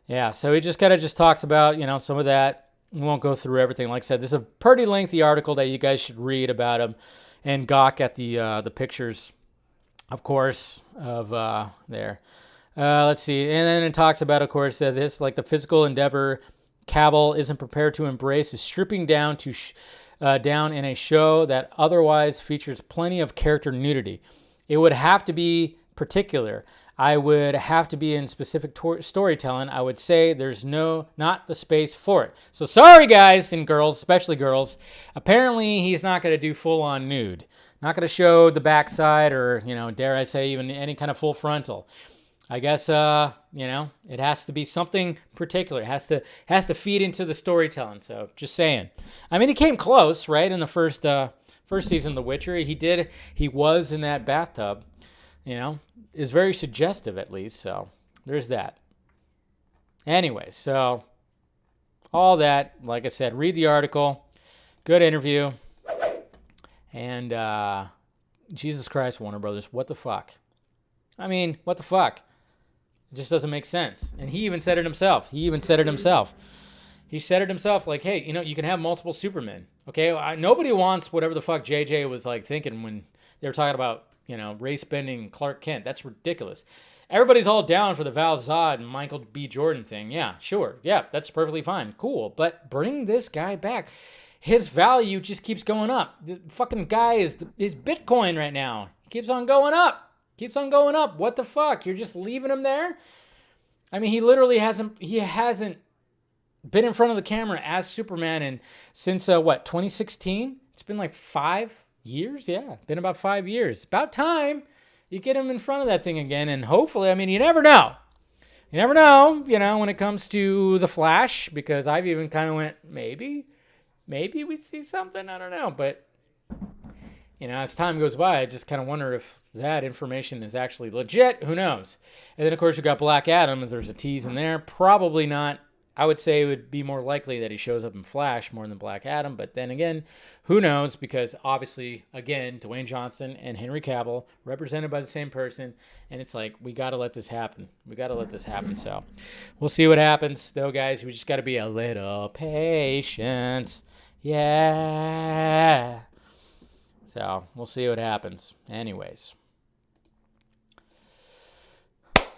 yeah. So he just kind of just talks about some of that. We won't go through everything. Like I said, this is a pretty lengthy article that you guys should read about him and gawk at the pictures, of course, of there. Let's see. And then it talks about, of course, this, like the physical endeavor Cavill isn't prepared to embrace is stripping down down in a show that otherwise features plenty of character nudity. It would have to be particular. I would have to be in specific storytelling. I would say there's not the space for it. So sorry, guys and girls, especially girls. Apparently, he's not going to do full-on nude. Not going to show the backside or, dare I say, even any kind of full frontal. I guess, it has to be something particular. It has to feed into the storytelling. So just saying. I mean, he came close, right, in the first season of The Witcher. He was in that bathtub, is very suggestive at least. So there's that. Anyway, so all that, like I said, read the article. Good interview. And Jesus Christ, Warner Brothers, what the fuck? I mean, what the fuck? It just doesn't make sense. And he even said it himself. He said it himself like, hey, you can have multiple Supermen. Okay, nobody wants whatever the fuck JJ was like thinking when they were talking about, race-bending Clark Kent. That's ridiculous. Everybody's all down for the Val Zod and Michael B. Jordan thing. Yeah, sure. Yeah, that's perfectly fine. Cool. But bring this guy back. His value just keeps going up. The fucking guy is Bitcoin right now. He keeps on going up. What the fuck? You're just leaving him there? I mean, he literally hasn't been in front of the camera as Superman since 2016? It's been like 5 years. Yeah, been about 5 years. About time you get him in front of that thing again. And hopefully, I mean, you never know. You never know, when it comes to The Flash, because I've even kind of went, maybe we see something. I don't know. But, as time goes by, I just kind of wonder if that information is actually legit. Who knows? And then, of course, we got Black Adam. There's a tease in there. Probably not. I would say it would be more likely that he shows up in Flash more than Black Adam. But then again, who knows? Because obviously, again, Dwayne Johnson and Henry Cavill represented by the same person. And it's like, we got to let this happen. So we'll see what happens, though, guys. We just got to be a little patient. Yeah. So we'll see what happens. Anyways.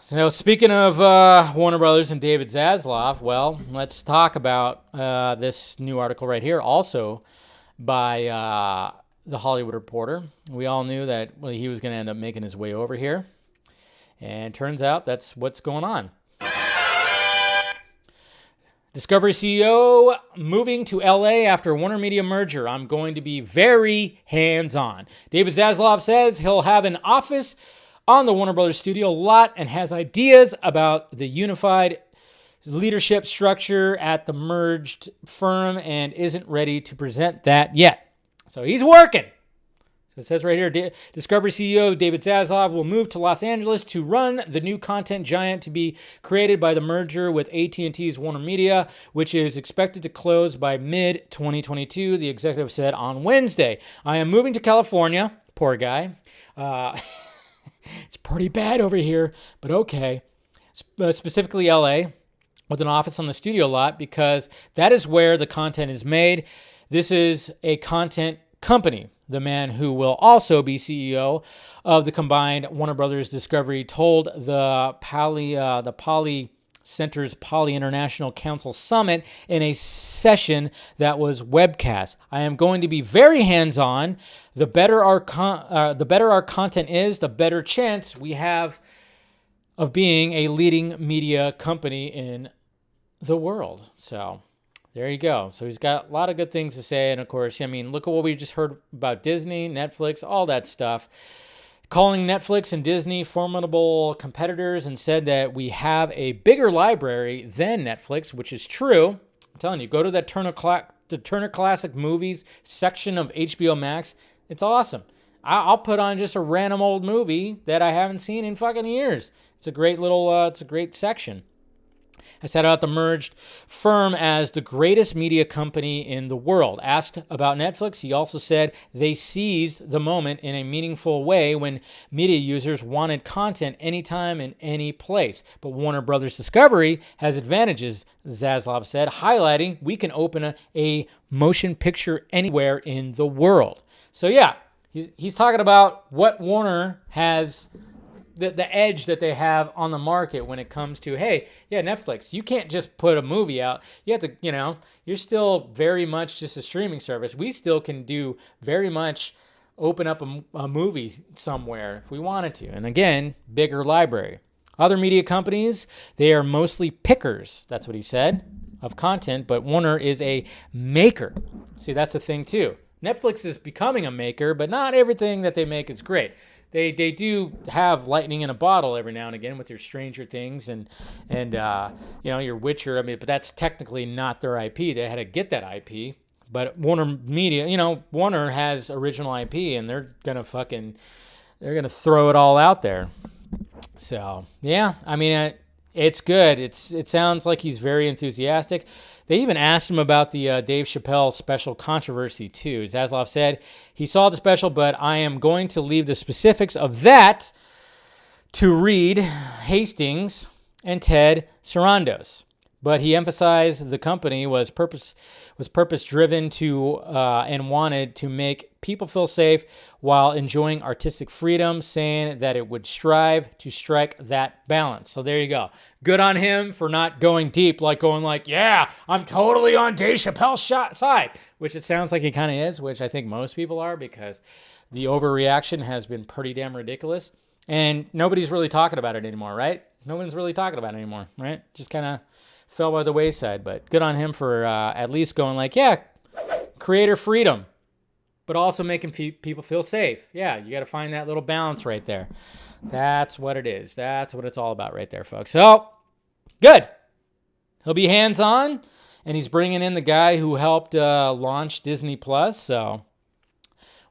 So speaking of Warner Brothers and David Zaslav, well, let's talk about this new article right here, also by The Hollywood Reporter. We all knew that he was going to end up making his way over here, and turns out that's what's going on. Discovery CEO moving to LA after WarnerMedia merger. I'm going to be very hands-on. David Zaslav says he'll have an office on the Warner Brothers studio lot and has ideas about the unified leadership structure at the merged firm and isn't ready to present that yet. So he's working. So it says right here, Discovery CEO David Zaslav will move to Los Angeles to run the new content giant to be created by the merger with AT&T's WarnerMedia, which is expected to close by mid-2022, the executive said on Wednesday. I am moving to California. Poor guy. It's pretty bad over here, but okay. Specifically LA, with an office on the studio lot, because that is where the content is made. This is a content company. The man who will also be CEO of the combined Warner Brothers Discovery told the Poly Center's Poly International Council Summit in a session that was webcast. I am going to be very hands-on. The better our content is, the better chance we have of being a leading media company in the world. So there you go. So he's got a lot of good things to say. And of course, I mean, look at what we just heard about Disney, Netflix, all that stuff. Calling Netflix and Disney formidable competitors, and said that we have a bigger library than Netflix, which is true. I'm telling you, go to that Turner Classic Movies section of HBO Max. It's awesome. I'll put on just a random old movie that I haven't seen in fucking years. It's a great little, it's a great section. I set out the merged firm as the greatest media company in the world. Asked about Netflix, he also said they seized the moment in a meaningful way when media users wanted content anytime and any place. But Warner Brothers Discovery has advantages, Zaslav said, highlighting we can open a motion picture anywhere in the world. So yeah, he's talking about what Warner has, the edge that they have on the market when it comes to, hey, yeah, Netflix, you can't just put a movie out. You have to, you're still very much just a streaming service. We still can do very much open up a movie somewhere if we wanted to. And again, bigger library. Other media companies, they are mostly pickers, that's what he said, of content, but Warner is a maker. See, that's the thing too. Netflix is becoming a maker, but not everything that they make is great. They do have lightning in a bottle every now and again with your Stranger Things and your Witcher. I mean, but that's technically not their IP. They had to get that IP. But WarnerMedia, Warner has original IP, and they're gonna throw it all out there. So yeah, I mean, it's good. It sounds like he's very enthusiastic. They even asked him about the Dave Chappelle special controversy, too. Zaslav said, he saw the special, but I am going to leave the specifics of that to Reed Hastings and Ted Sarandos. But he emphasized the company was purpose-driven to and wanted to make people feel safe while enjoying artistic freedom, saying that it would strive to strike that balance. So there you go. Good on him for not going deep, yeah, I'm totally on Dave Chappelle's side, which it sounds like he kind of is, which I think most people are, because the overreaction has been pretty damn ridiculous. And nobody's really talking about it anymore, right? No one's really talking about it anymore, right? Just kind of fell by the wayside, but good on him for at least going yeah, creator freedom. but also making people feel safe. Yeah, you got to find that little balance right there. That's what it is. That's what it's all about right there, folks. So, good. He'll be hands-on, and he's bringing in the guy who helped launch Disney Plus. So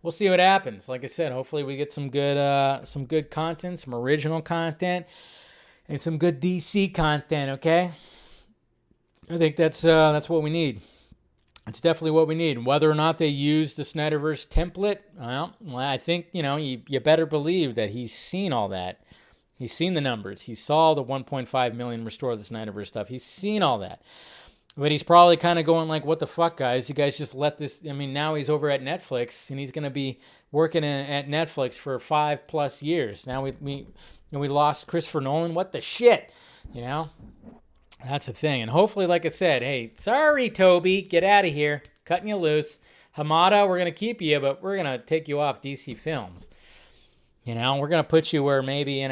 we'll see what happens. Like I said, hopefully we get some good content, some original content, and some good DC content. Okay, I think that's what we need. It's definitely what we need. Whether or not they use the Snyderverse template, well, I think, you better believe that he's seen all that. He's seen the numbers. He saw the 1.5 million restore the Snyderverse stuff. He's seen all that. But he's probably kind of going like, what the fuck, guys? You guys just let this... now he's over at Netflix, and he's going to be working at Netflix for 5+ years. Now we lost Christopher Nolan. What the shit? That's the thing. And hopefully, like I said, hey, sorry, Toby, get out of here. Cutting you loose. Hamada, we're going to keep you, but we're going to take you off DC Films. We're going to put you where maybe,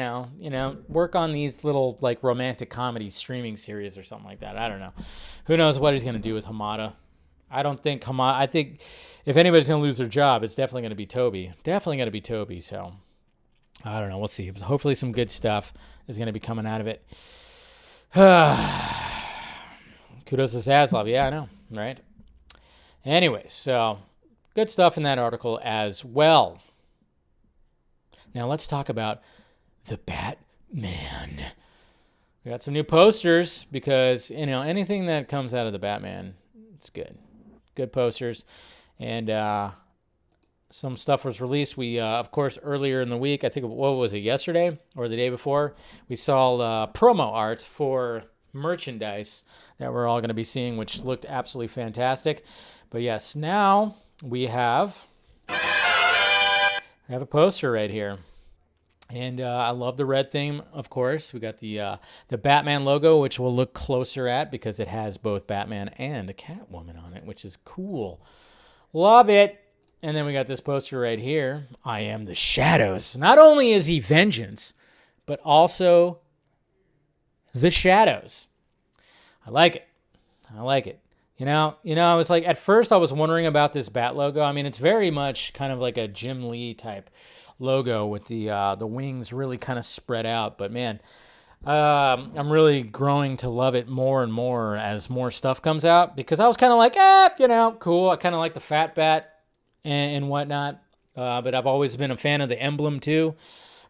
work on these little, like, romantic comedy streaming series or something like that. I don't know. Who knows what he's going to do with Hamada. I think if anybody's going to lose their job, it's definitely going to be Toby. Definitely going to be Toby, so I don't know. We'll see. Hopefully some good stuff is going to be coming out of it. Kudos to Zaslav. Yeah, I know, right? Anyway, so good stuff in that article as well. Now let's talk about the Batman. We got some new posters because, anything that comes out of the Batman, it's good. Good posters. And some stuff was released. We, of course, earlier in the week, I think, what was it, yesterday or the day before, we saw promo art for merchandise that we're all going to be seeing, which looked absolutely fantastic. But yes, now we have a poster right here. And I love the red theme, of course. We got the Batman logo, which we'll look closer at because it has both Batman and a Catwoman on it, which is cool. Love it. And then we got this poster right here. I am the Shadows. Not only is he vengeance, but also the Shadows. I like it. I like it. I was like, at first I was wondering about this Bat logo. It's very much kind of like a Jim Lee type logo with the wings really kind of spread out. But man, I'm really growing to love it more and more as more stuff comes out, because I was kind of like, cool. I kind of like the Fat Bat and whatnot. But I've always been a fan of the emblem too.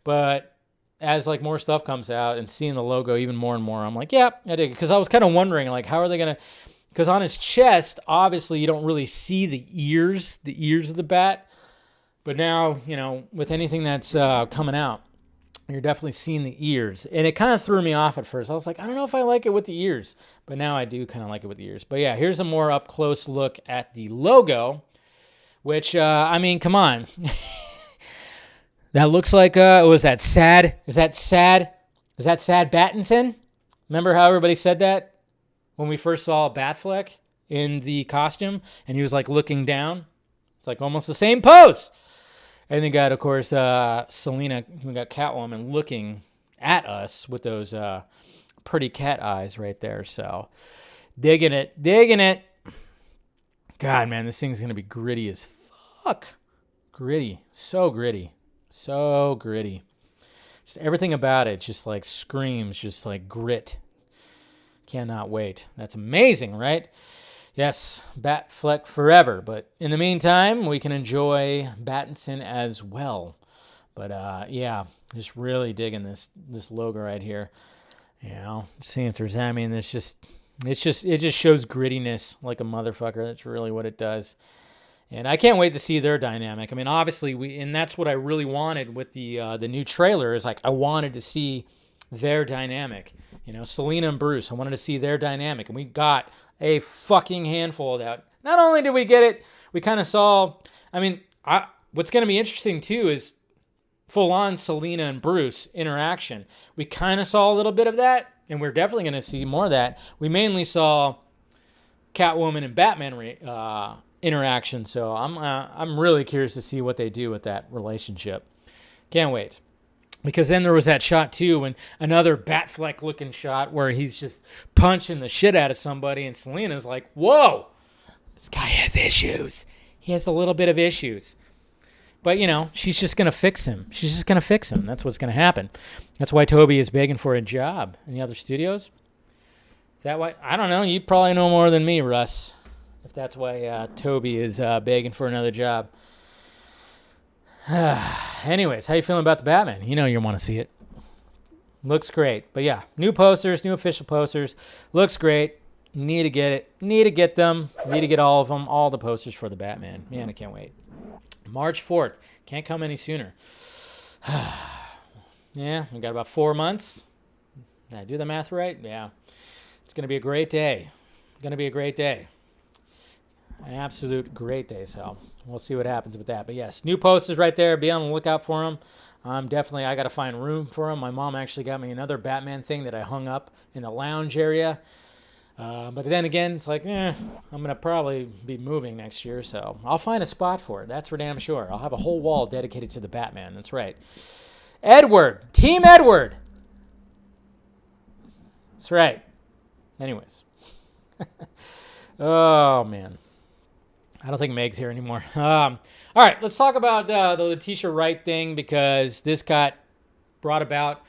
But as like more stuff comes out and seeing the logo even more and more, I'm like, yeah, I dig it. Because I was kind of wondering, like, how are they going to... Because on his chest, obviously, you don't really see the ears of the bat. But now, with anything that's coming out, you're definitely seeing the ears. And it kind of threw me off at first. I was like, I don't know if I like it with the ears. But now I do kind of like it with the ears. But yeah, here's a more up-close look at the logo, which, come on. That looks like, was that sad? Is that sad Battinson? Remember how everybody said that when we first saw Batfleck in the costume? And he was like looking down. It's like almost the same pose. And then got, of course, Selena, we got Catwoman looking at us with those pretty cat eyes right there. So digging it. God, man, this thing's going to be gritty as fuck. Gritty. So gritty. Just everything about it just like screams just like grit. Cannot wait. That's amazing, right? Yes, Batfleck forever. But in the meantime, we can enjoy Battinson as well. But yeah, just really digging this logo right here. Seeing if there's, it just shows grittiness like a motherfucker. That's really what it does. And I can't wait to see their dynamic. Obviously, and that's what I really wanted with the new trailer, is like I wanted to see their dynamic. Selena and Bruce, I wanted to see their dynamic. And we got a fucking handful of that. Not only did we get it, we kind of saw, what's going to be interesting too is full-on Selena and Bruce interaction. We kind of saw a little bit of that, and we're definitely going to see more of that. We mainly saw Catwoman and Batman interaction, so I'm really curious to see what they do with that relationship. Can't wait. Because then there was that shot too, and another Batfleck looking shot where he's just punching the shit out of somebody, and Selena's like, whoa, this guy has issues. He has a little bit of issues. But, you know, she's just going to fix him. She's just going to fix him. That's what's going to happen. That's why Toby is begging for a job in the other studios. Is that why? I don't know. You probably know more than me, Russ, if that's why Toby is begging for another job. Anyways, how you feeling about the Batman? You know you want to see it. Looks great. But, yeah, new posters, new official posters. Looks great. Need to get it. Need to get them. Need to get all of them. All the posters for the Batman. Man, I can't wait. March 4th. Can't come any sooner. Yeah, we got about 4 months. Did I do the math right? Yeah. It's going to be a great day. Going to be a great day. An absolute great day. So we'll see what happens with that. But yes, new posters right there. Be on the lookout for them. I got to find room for them. My mom actually got me another Batman thing that I hung up in the lounge area. But then again, it's like, I'm going to probably be moving next year, so I'll find a spot for it. That's for damn sure. I'll have a whole wall dedicated to the Batman. That's right. Edward. Team Edward. That's right. Anyways. Oh, man. I don't think Meg's here anymore. All right, let's talk about the Letitia Wright thing because this got brought about.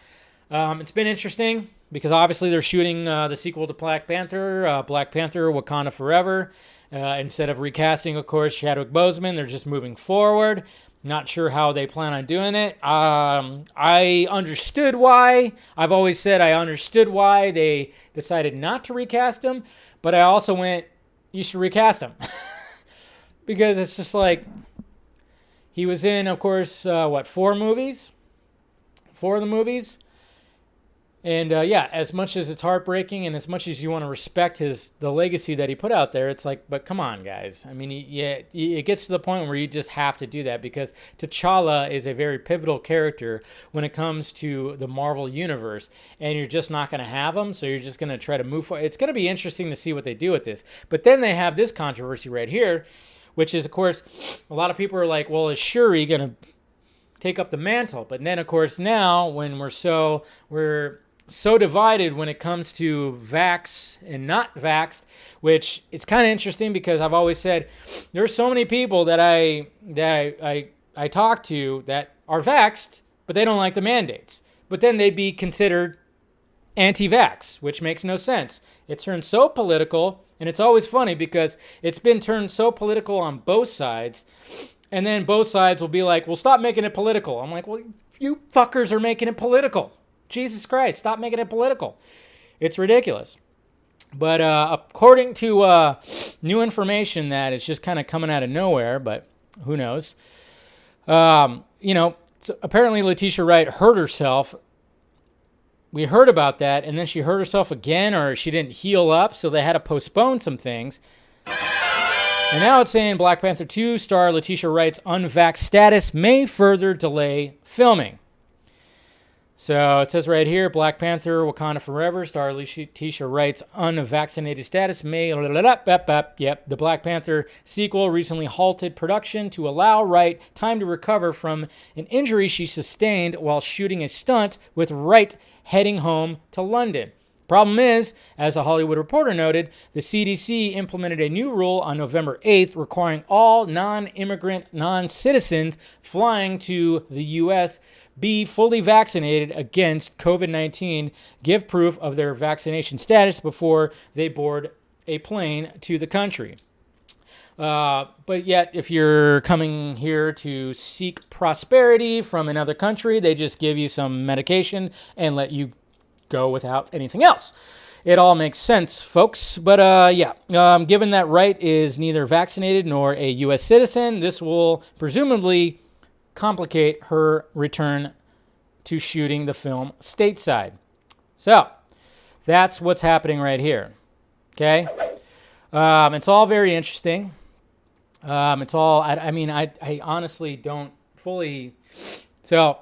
It's been interesting. Because obviously they're shooting the sequel to Black Panther, Wakanda Forever. Instead of recasting, of course, Chadwick Boseman, they're just moving forward. Not sure how they plan on doing it. I understood why. I've always said I understood why they decided not to recast him. But I also went, you should recast him. Because it's just like, he was in, of course, 4 movies? 4 of the movies? And yeah, as much as it's heartbreaking and as much as you want to respect the legacy that he put out there, it's like, but come on, guys. I mean, it gets to the point where you just have to do that because T'Challa is a very pivotal character when it comes to the Marvel Universe, and you're just not going to have him, so you're just going to try to move forward. It's going to be interesting to see what they do with this. But then they have this controversy right here, which is, of course, a lot of people are like, well, is Shuri going to take up the mantle? But then, of course, now when we're so divided when it comes to vax and not vaxxed, which it's kind of interesting because I've always said there's so many people that I talk to that are vaxxed, but they don't like the mandates. But then they'd be considered anti-vax, which makes no sense. It turns so political, and it's always funny because it's been turned so political on both sides, and then both sides will be like, well, stop making it political. I'm like, well, you fuckers are making it political. Jesus Christ, stop making it political. It's ridiculous. But according to new information that it's just kind of coming out of nowhere, but who knows. So apparently Letitia Wright hurt herself. We heard about that, and then she hurt herself again, or she didn't heal up, so they had to postpone some things. And now it's saying Black Panther 2 star Letitia Wright's unvaxxed status may further delay filming. So it says right here, Black Panther, Wakanda Forever, star Letitia Wright's unvaccinated status may... Yep, the Black Panther sequel recently halted production to allow Wright time to recover from an injury she sustained while shooting a stunt with Wright heading home to London. Problem is, as a Hollywood Reporter noted, the CDC implemented a new rule on November 8th requiring all non-immigrant, non-citizens flying to the U.S. be fully vaccinated against COVID-19, give proof of their vaccination status before they board a plane to the country. But yet, if you're coming here to seek prosperity from another country, they just give you some medication and let you go without anything else. It all makes sense, folks. But given that Wright is neither vaccinated nor a U.S. citizen, this will presumably complicate her return to shooting the film stateside. So that's what's happening right here. Okay? It's all very interesting. It's all, I honestly don't fully. So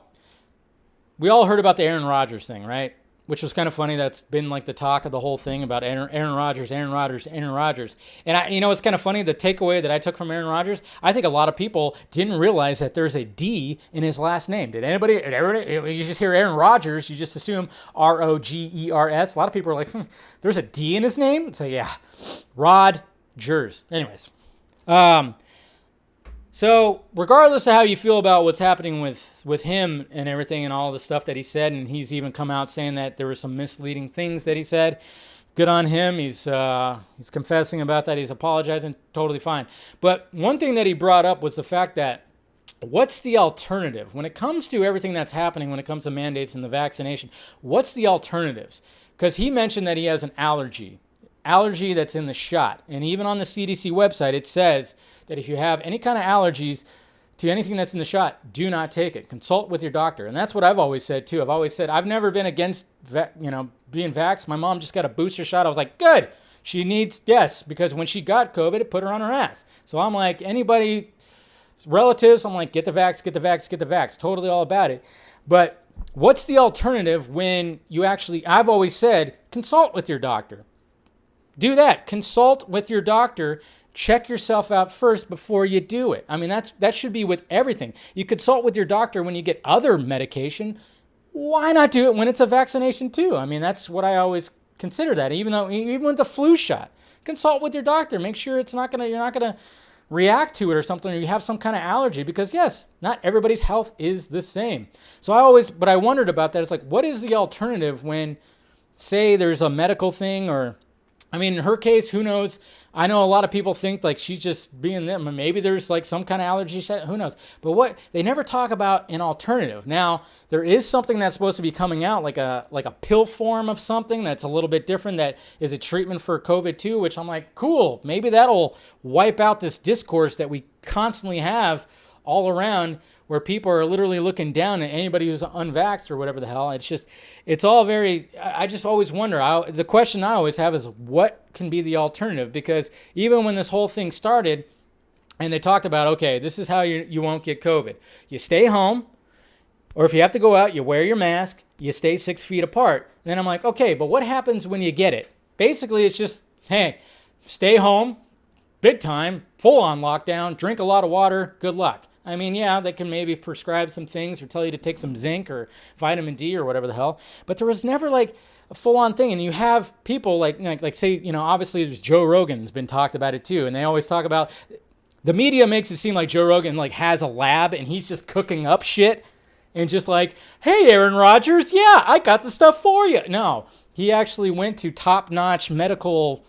we all heard about the Aaron Rodgers thing, right? Which was kind of funny. That's been like the talk of the whole thing about Aaron Rodgers. And it's kind of funny. The takeaway that I took from Aaron Rodgers, I think a lot of people didn't realize that there's a D in his last name. Did everybody, you just hear Aaron Rodgers, you just assume Rogers. A lot of people are like, there's a D in his name? So yeah, Rodgers. Anyways, So regardless of how you feel about what's happening with him and everything and all the stuff that he said, and he's even come out saying that there were some misleading things that he said, good on him. He's confessing about that. He's apologizing. Totally fine. But one thing that he brought up was the fact that what's the alternative? When it comes to everything that's happening, when it comes to mandates and the vaccination, what's the alternatives? Because he mentioned that he has an allergy that's in the shot. And even on the CDC website, it says that if you have any kind of allergies to anything that's in the shot, do not take it. Consult with your doctor. And that's what I've always said, too. I've always said I've never been against being vaxxed. My mom just got a booster shot. I was like, good. She needs, yes, because when she got COVID, it put her on her ass. So I'm like, anybody, relatives, I'm like, get the vax, get the vax, get the vax. Totally all about it. But what's the alternative when you actually, I've always said, consult with your doctor. Do that. Consult with your doctor. Check yourself out first before you do it. I mean, that should be with everything. You consult with your doctor when you get other medication. Why not do it when it's a vaccination too? I mean, that's what I always consider that. Even with the flu shot, consult with your doctor. Make sure you're not gonna react to it or something, or you have some kind of allergy, because yes, not everybody's health is the same. So I wondered about that. It's like, what is the alternative when, say, there's a medical thing, or, I mean, in her case, who knows? I know a lot of people think like she's just being them. Maybe there's like some kind of allergy, who knows? But they never talk about an alternative. Now, there is something that's supposed to be coming out, like a pill form of something that's a little bit different, that is a treatment for COVID too, which I'm like, cool. Maybe that'll wipe out this discourse that we constantly have all around, where people are literally looking down at anybody who's unvaxxed or whatever the hell. It's all very, I just always wonder. The question I always have is, what can be the alternative? Because even when this whole thing started and they talked about, okay, this is how you won't get COVID. You stay home, or if you have to go out, you wear your mask, you stay 6 feet apart. Then I'm like, okay, but what happens when you get it? Basically, it's just, hey, stay home, big time, full on lockdown, drink a lot of water, good luck. I mean, yeah, they can maybe prescribe some things or tell you to take some zinc or vitamin D or whatever the hell. But there was never like a full-on thing. And you have people like say, obviously there's Joe Rogan's been talked about it too. And they always talk about, the media makes it seem like Joe Rogan like has a lab and he's just cooking up shit and just like, hey, Aaron Rodgers, yeah, I got the stuff for you. No, he actually went to top-notch medical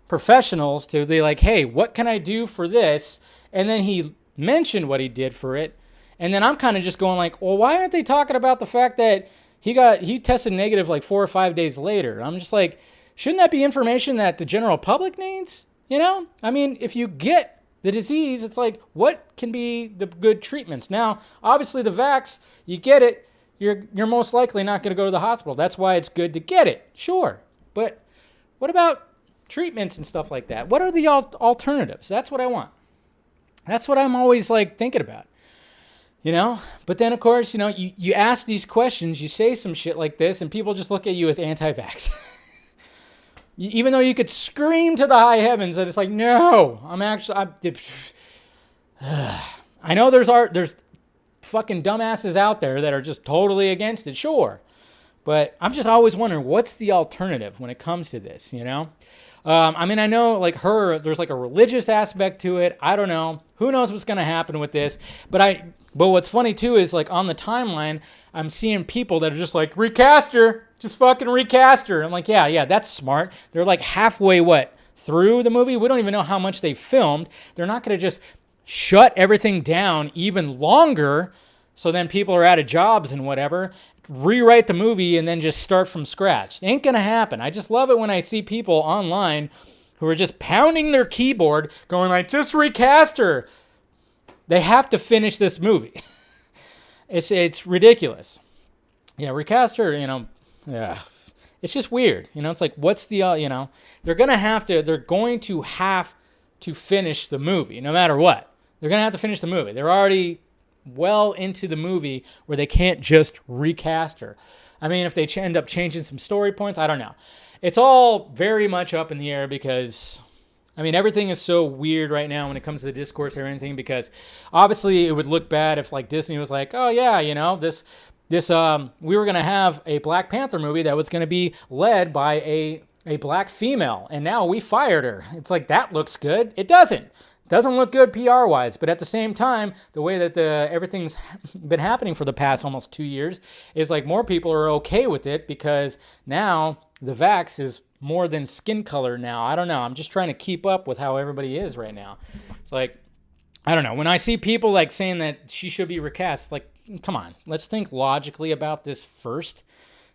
professionals to be like, hey, what can I do for this? And then he mentioned what he did for it. And then I'm kind of just going like, well, why aren't they talking about the fact that he tested negative like 4 or 5 days later? I'm just like, shouldn't that be information that the general public needs? I mean, if you get the disease, it's like, what can be the good treatments? Now, obviously the vax, you get it, you're most likely not going to go to the hospital. That's why it's good to get it. Sure. But what about treatments and stuff like that? What are the alternatives? That's what I want. That's what I'm always like thinking about, But then, of course, you ask these questions, you say some shit like this, and people just look at you as anti-vax. Even though you could scream to the high heavens that it's like, no, I know there's fucking dumbasses out there that are just totally against it, sure. But I'm just always wondering, what's the alternative when it comes to this, I mean, I know like there's like a religious aspect to it. I don't know. Who knows what's going to happen with this? But what's funny too is like on the timeline, I'm seeing people that are just like, recast her, just fucking recast her. I'm like, yeah, that's smart. They're like halfway through the movie. We don't even know how much they filmed. They're not going to just shut everything down even longer. So then people are out of jobs and whatever. Rewrite the movie and then just start from scratch. It ain't gonna happen. I just love it when I see people online who are just pounding their keyboard going like, just recast her. They have to finish this movie. It's ridiculous. Yeah, recast her, yeah. It's just weird. It's like, what's the, they're going to have to finish the movie no matter what. They're going to have to finish the movie. They're already well into the movie where they can't just recast her. I mean, if they end up changing some story points, I don't know. It's all very much up in the air because, I mean, everything is so weird right now when it comes to the discourse or anything, because obviously it would look bad if like Disney was like, oh yeah, we were going to have a Black Panther movie that was going to be led by a black female, and now we fired her. It's like, that looks good. It doesn't. Doesn't look good PR-wise, but at the same time, the way that everything's been happening for the past almost 2 years is like more people are okay with it because now the vax is more than skin color now. I don't know. I'm just trying to keep up with how everybody is right now. It's like, I don't know. When I see people like saying that she should be recast, like, come on, let's think logically about this first.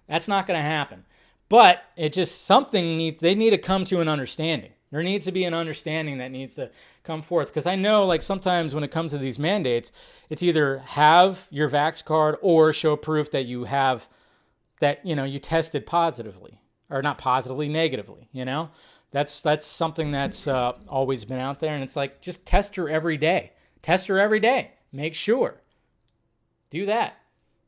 That's not going to happen. But it just, they need to come to an understanding. There needs to be an understanding that needs to come forth. Because I know, like, sometimes when it comes to these mandates, it's either have your vax card or show proof that you have, that, you know, you tested positively. Or not positively, negatively, you know? That's something that's always been out there. And it's like, just test her every day. Test her every day. Make sure. Do that.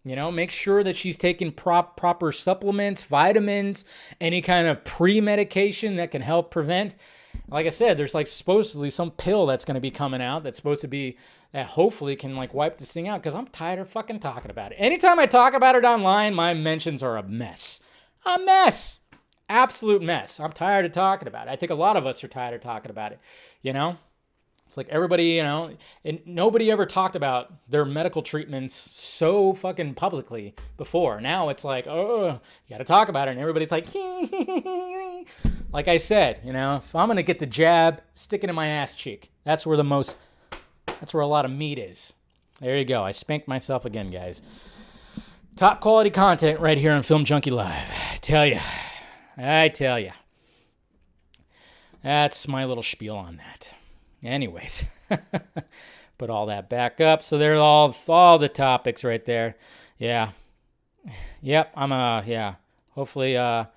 You know, make sure that she's taking proper supplements, vitamins, any kind of pre-medication that can help prevent. Like I said, there's like supposedly some pill that's going to be coming out that's supposed to be, that hopefully can like wipe this thing out, because I'm tired of fucking talking about it. Anytime I talk about it online, my mentions are a mess. A mess. Absolute mess. I'm tired of talking about it. I think a lot of us are tired of talking about it, you know? It's like everybody, you know, and nobody ever talked about their medical treatments so fucking publicly before. Now it's like, oh, you got to talk about it. And everybody's like, like I said, you know, if I'm going to get the jab, stick it in my ass cheek. That's where a lot of meat is. There you go. I spanked myself again, guys. Top quality content right here on Film Junkee Live. I tell you. That's my little spiel on that. Anyways, put all that back up. So there's all the topics right there. Yeah. Yep. Hopefully I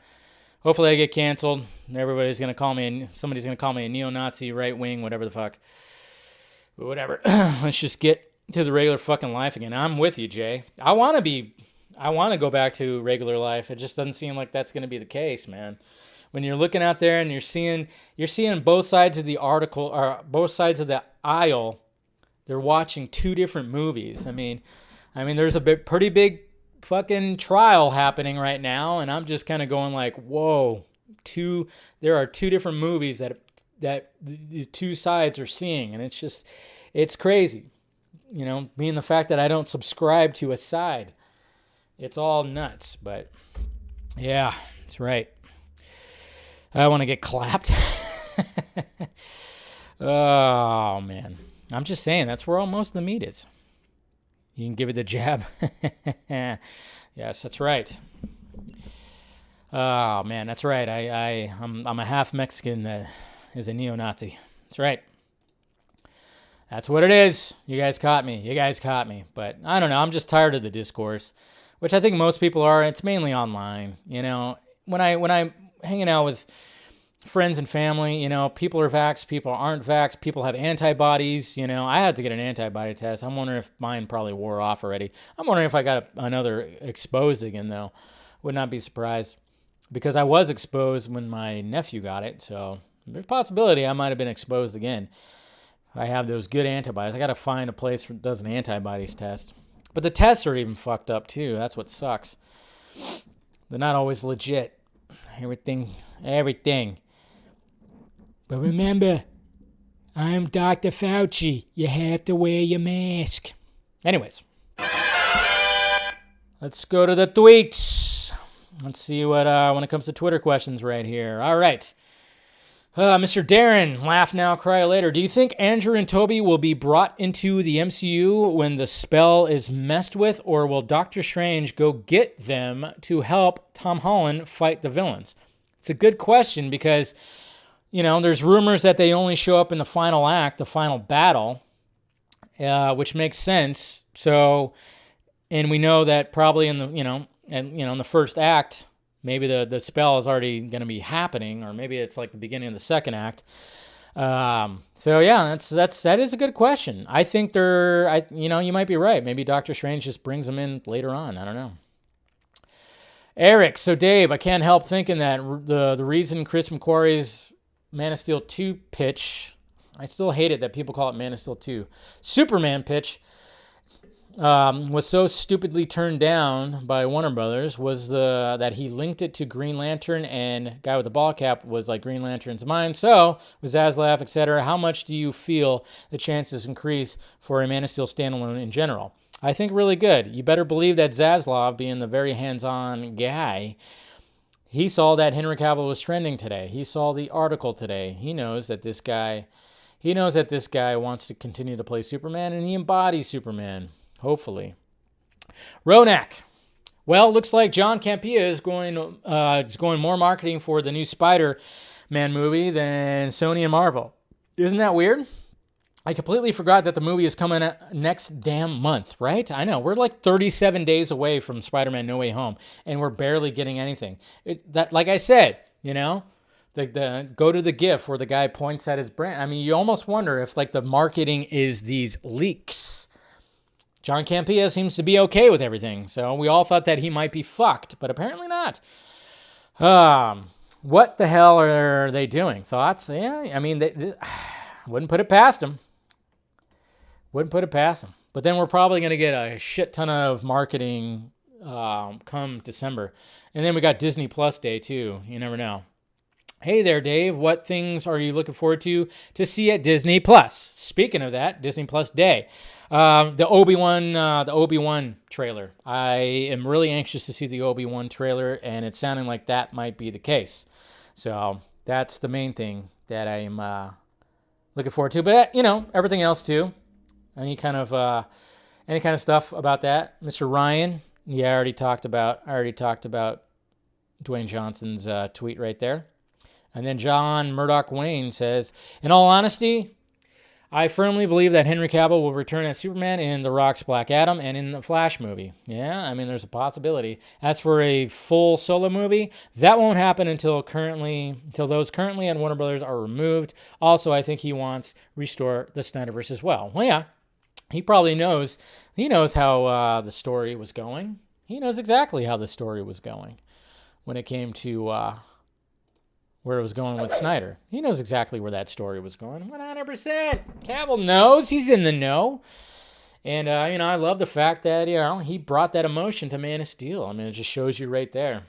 get canceled. Everybody's going to call me, somebody's going to call me a neo-Nazi, right wing, whatever the fuck. But whatever. Let's just get to the regular fucking life again. I'm with you, Jay. I want to go back to regular life. It just doesn't seem like that's going to be the case, man. When you're looking out there and you're seeing both sides of the article, or both sides of the aisle, they're watching two different movies. I mean, there's a pretty big fucking trial happening right now, and I'm just kind of going like, whoa, there are two different movies that these two sides are seeing, and it's crazy. You know, being the fact that I don't subscribe to a side, it's all nuts. But yeah, that's right. I want to get clapped. Oh, man. I'm just saying, that's where all most of the meat is. You can give it the jab. Yes, that's right. Oh, man, that's right. I'm a half Mexican that is a neo-Nazi. That's right. That's what it is. You guys caught me. But I don't know. I'm just tired of the discourse, which I think most people are. It's mainly online. You know, when I'm hanging out with friends and family, you know, people are vaxxed, people aren't vaxxed, people have antibodies. You know, I had to get an antibody test. I'm wondering if mine probably wore off already. I'm wondering if I got another exposed again, though. Would not be surprised, because I was exposed when my nephew got it. So there's a possibility I might have been exposed again. I have those good antibodies. I got to find a place that does an antibodies test. But the tests are even fucked up, too. That's what sucks. They're not always legit. Everything. But remember, I'm Dr. Fauci. You have to wear your mask. Anyways. Let's go to the tweets. Let's see what, when it comes to Twitter questions right here. All right. Mr. Darren, laugh now, cry later. Do you think Andrew and Toby will be brought into the MCU when the spell is messed with, or will Doctor Strange go get them to help Tom Holland fight the villains? It's a good question because, you know, there's rumors that they only show up in the final act, the final battle, which makes sense. So, and we know that probably in the, in the first act, maybe the spell is already going to be happening, or maybe it's like the beginning of the second act. So yeah, that is a good question. I think you might be right. Maybe Doctor Strange just brings them in later on. I don't know. Eric, so Dave, I can't help thinking that the reason Chris McQuarrie's Man of Steel 2 pitch, I still hate it that people call it Man of Steel 2, Superman pitch, was so stupidly turned down by Warner Brothers was that he linked it to Green Lantern, and guy with the ball cap was like Green Lantern's mine. So with Zaslav, etc., how much do you feel the chances increase for a Man of Steel standalone in general? I think really good. You better believe that Zaslav, being the very hands-on guy, he saw that Henry Cavill was trending today. He saw the article today. He knows that this guy wants to continue to play Superman, and he embodies Superman, hopefully. Ronak. Well, looks like John Campea is going more marketing for the new Spider-Man movie than Sony and Marvel. Isn't that weird? I completely forgot that the movie is coming out next damn month, right? I know. We're like 37 days away from Spider-Man No Way Home, and we're barely getting anything. Like I said, the go to the GIF where the guy points at his brand. I mean, you almost wonder if like the marketing is these leaks. John Campea seems to be okay with everything, so we all thought that he might be fucked, but apparently not. What the hell are they doing? Thoughts? Yeah, I mean, they wouldn't put it past them. Wouldn't put it past them. But then we're probably going to get a shit ton of marketing come December. And then we got Disney Plus Day, too. You never know. Hey there, Dave. What things are you looking forward to see at Disney Plus? Speaking of that, Disney Plus Day. The Obi-Wan trailer. I am really anxious to see the Obi-Wan trailer, and it's sounding like that might be the case. So that's the main thing that I am looking forward to. But, everything else, too. Any kind of stuff about that, Mr. Ryan? Yeah, I already talked about Dwayne Johnson's tweet right there. And then John Murdoch Wayne says, in all honesty, I firmly believe that Henry Cavill will return as Superman in The Rock's Black Adam and in the Flash movie. Yeah, I mean, there's a possibility. As for a full solo movie, that won't happen until those currently at Warner Brothers are removed. Also, I think he wants restore the Snyderverse as well. Well, yeah. He probably knows. He knows how the story was going. He knows exactly how the story was going when it came to where it was going with Snyder. He knows exactly where that story was going. 100%. Cavill knows. He's in the know. And, I love the fact that, he brought that emotion to Man of Steel. I mean, it just shows you right there.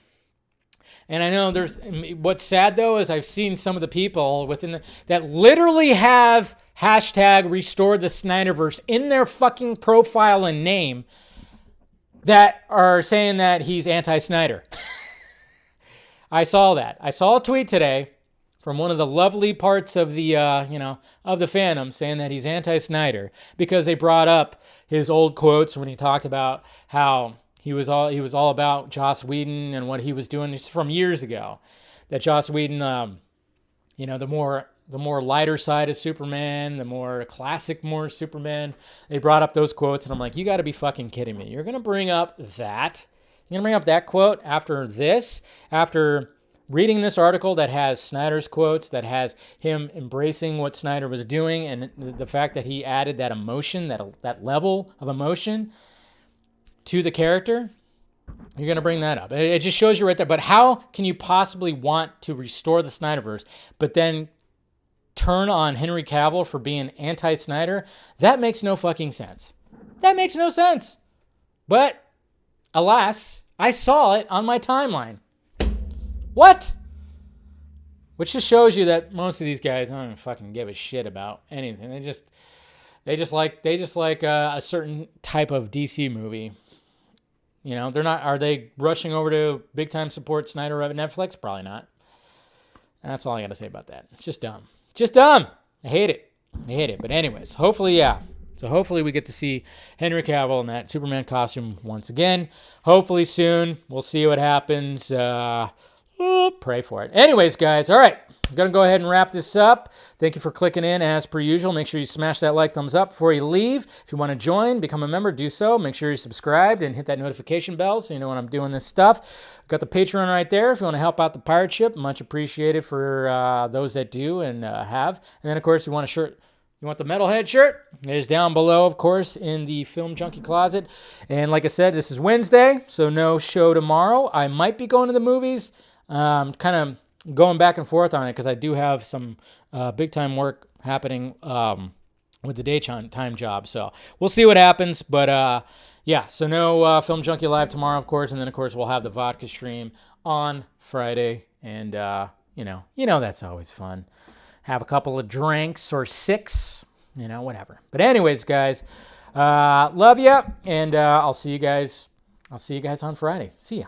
And I know what's sad, though, is I've seen some of the people that literally have hashtag restore the Snyderverse in their fucking profile and name that are saying that he's anti-Snyder. I saw that. I saw a tweet today from one of the lovely parts of the, of the fandom saying that he's anti-Snyder because they brought up his old quotes when he talked about how he was all about Joss Whedon and what he was doing from years ago. That Joss Whedon, the more lighter side of Superman, the more classic Superman. They brought up those quotes, and I'm like, you got to be fucking kidding me. You're gonna bring up that? You're gonna bring up that quote after this? After reading this article that has Snyder's quotes, that has him embracing what Snyder was doing, and the fact that he added that emotion, that level of emotion to the character, you're going to bring that up. It just shows you right there. But how can you possibly want to restore the Snyderverse, but then turn on Henry Cavill for being anti-Snyder? That makes no fucking sense. That makes no sense. But, alas, I saw it on my timeline. What? Which just shows you that most of these guys don't even fucking give a shit about anything. They just like a certain type of DC movie. They're not. Are they rushing over to big time support Snyder at Netflix? Probably not. That's all I got to say about that. It's just dumb. Just dumb. I hate it. But anyways, hopefully, yeah. So hopefully we get to see Henry Cavill in that Superman costume once again. Hopefully soon. We'll see what happens. Pray for it. Anyways, guys. All right. I'm going to go ahead and wrap this up. Thank you for clicking in as per usual. Make sure you smash that like, thumbs up before you leave. If you want to join, become a member, do so. Make sure you're subscribed and hit that notification bell so you know when I'm doing this stuff. Got the Patreon right there if you want to help out the pirate ship. Much appreciated for those that do and have. And then, of course, you want the Metalhead shirt? It is down below, of course, in the Film Junkee closet. And like I said, this is Wednesday, so no show tomorrow. I might be going to the movies. Kind of going back and forth on it because I do have some big time work happening with the daytime job. So we'll see what happens. But yeah, so no Film Junkie Live tomorrow, of course. And then, of course, we'll have the vodka stream on Friday. And, you know, that's always fun. Have a couple of drinks or 6, you know, whatever. But anyways, guys, love you. And I'll see you guys on Friday. See ya.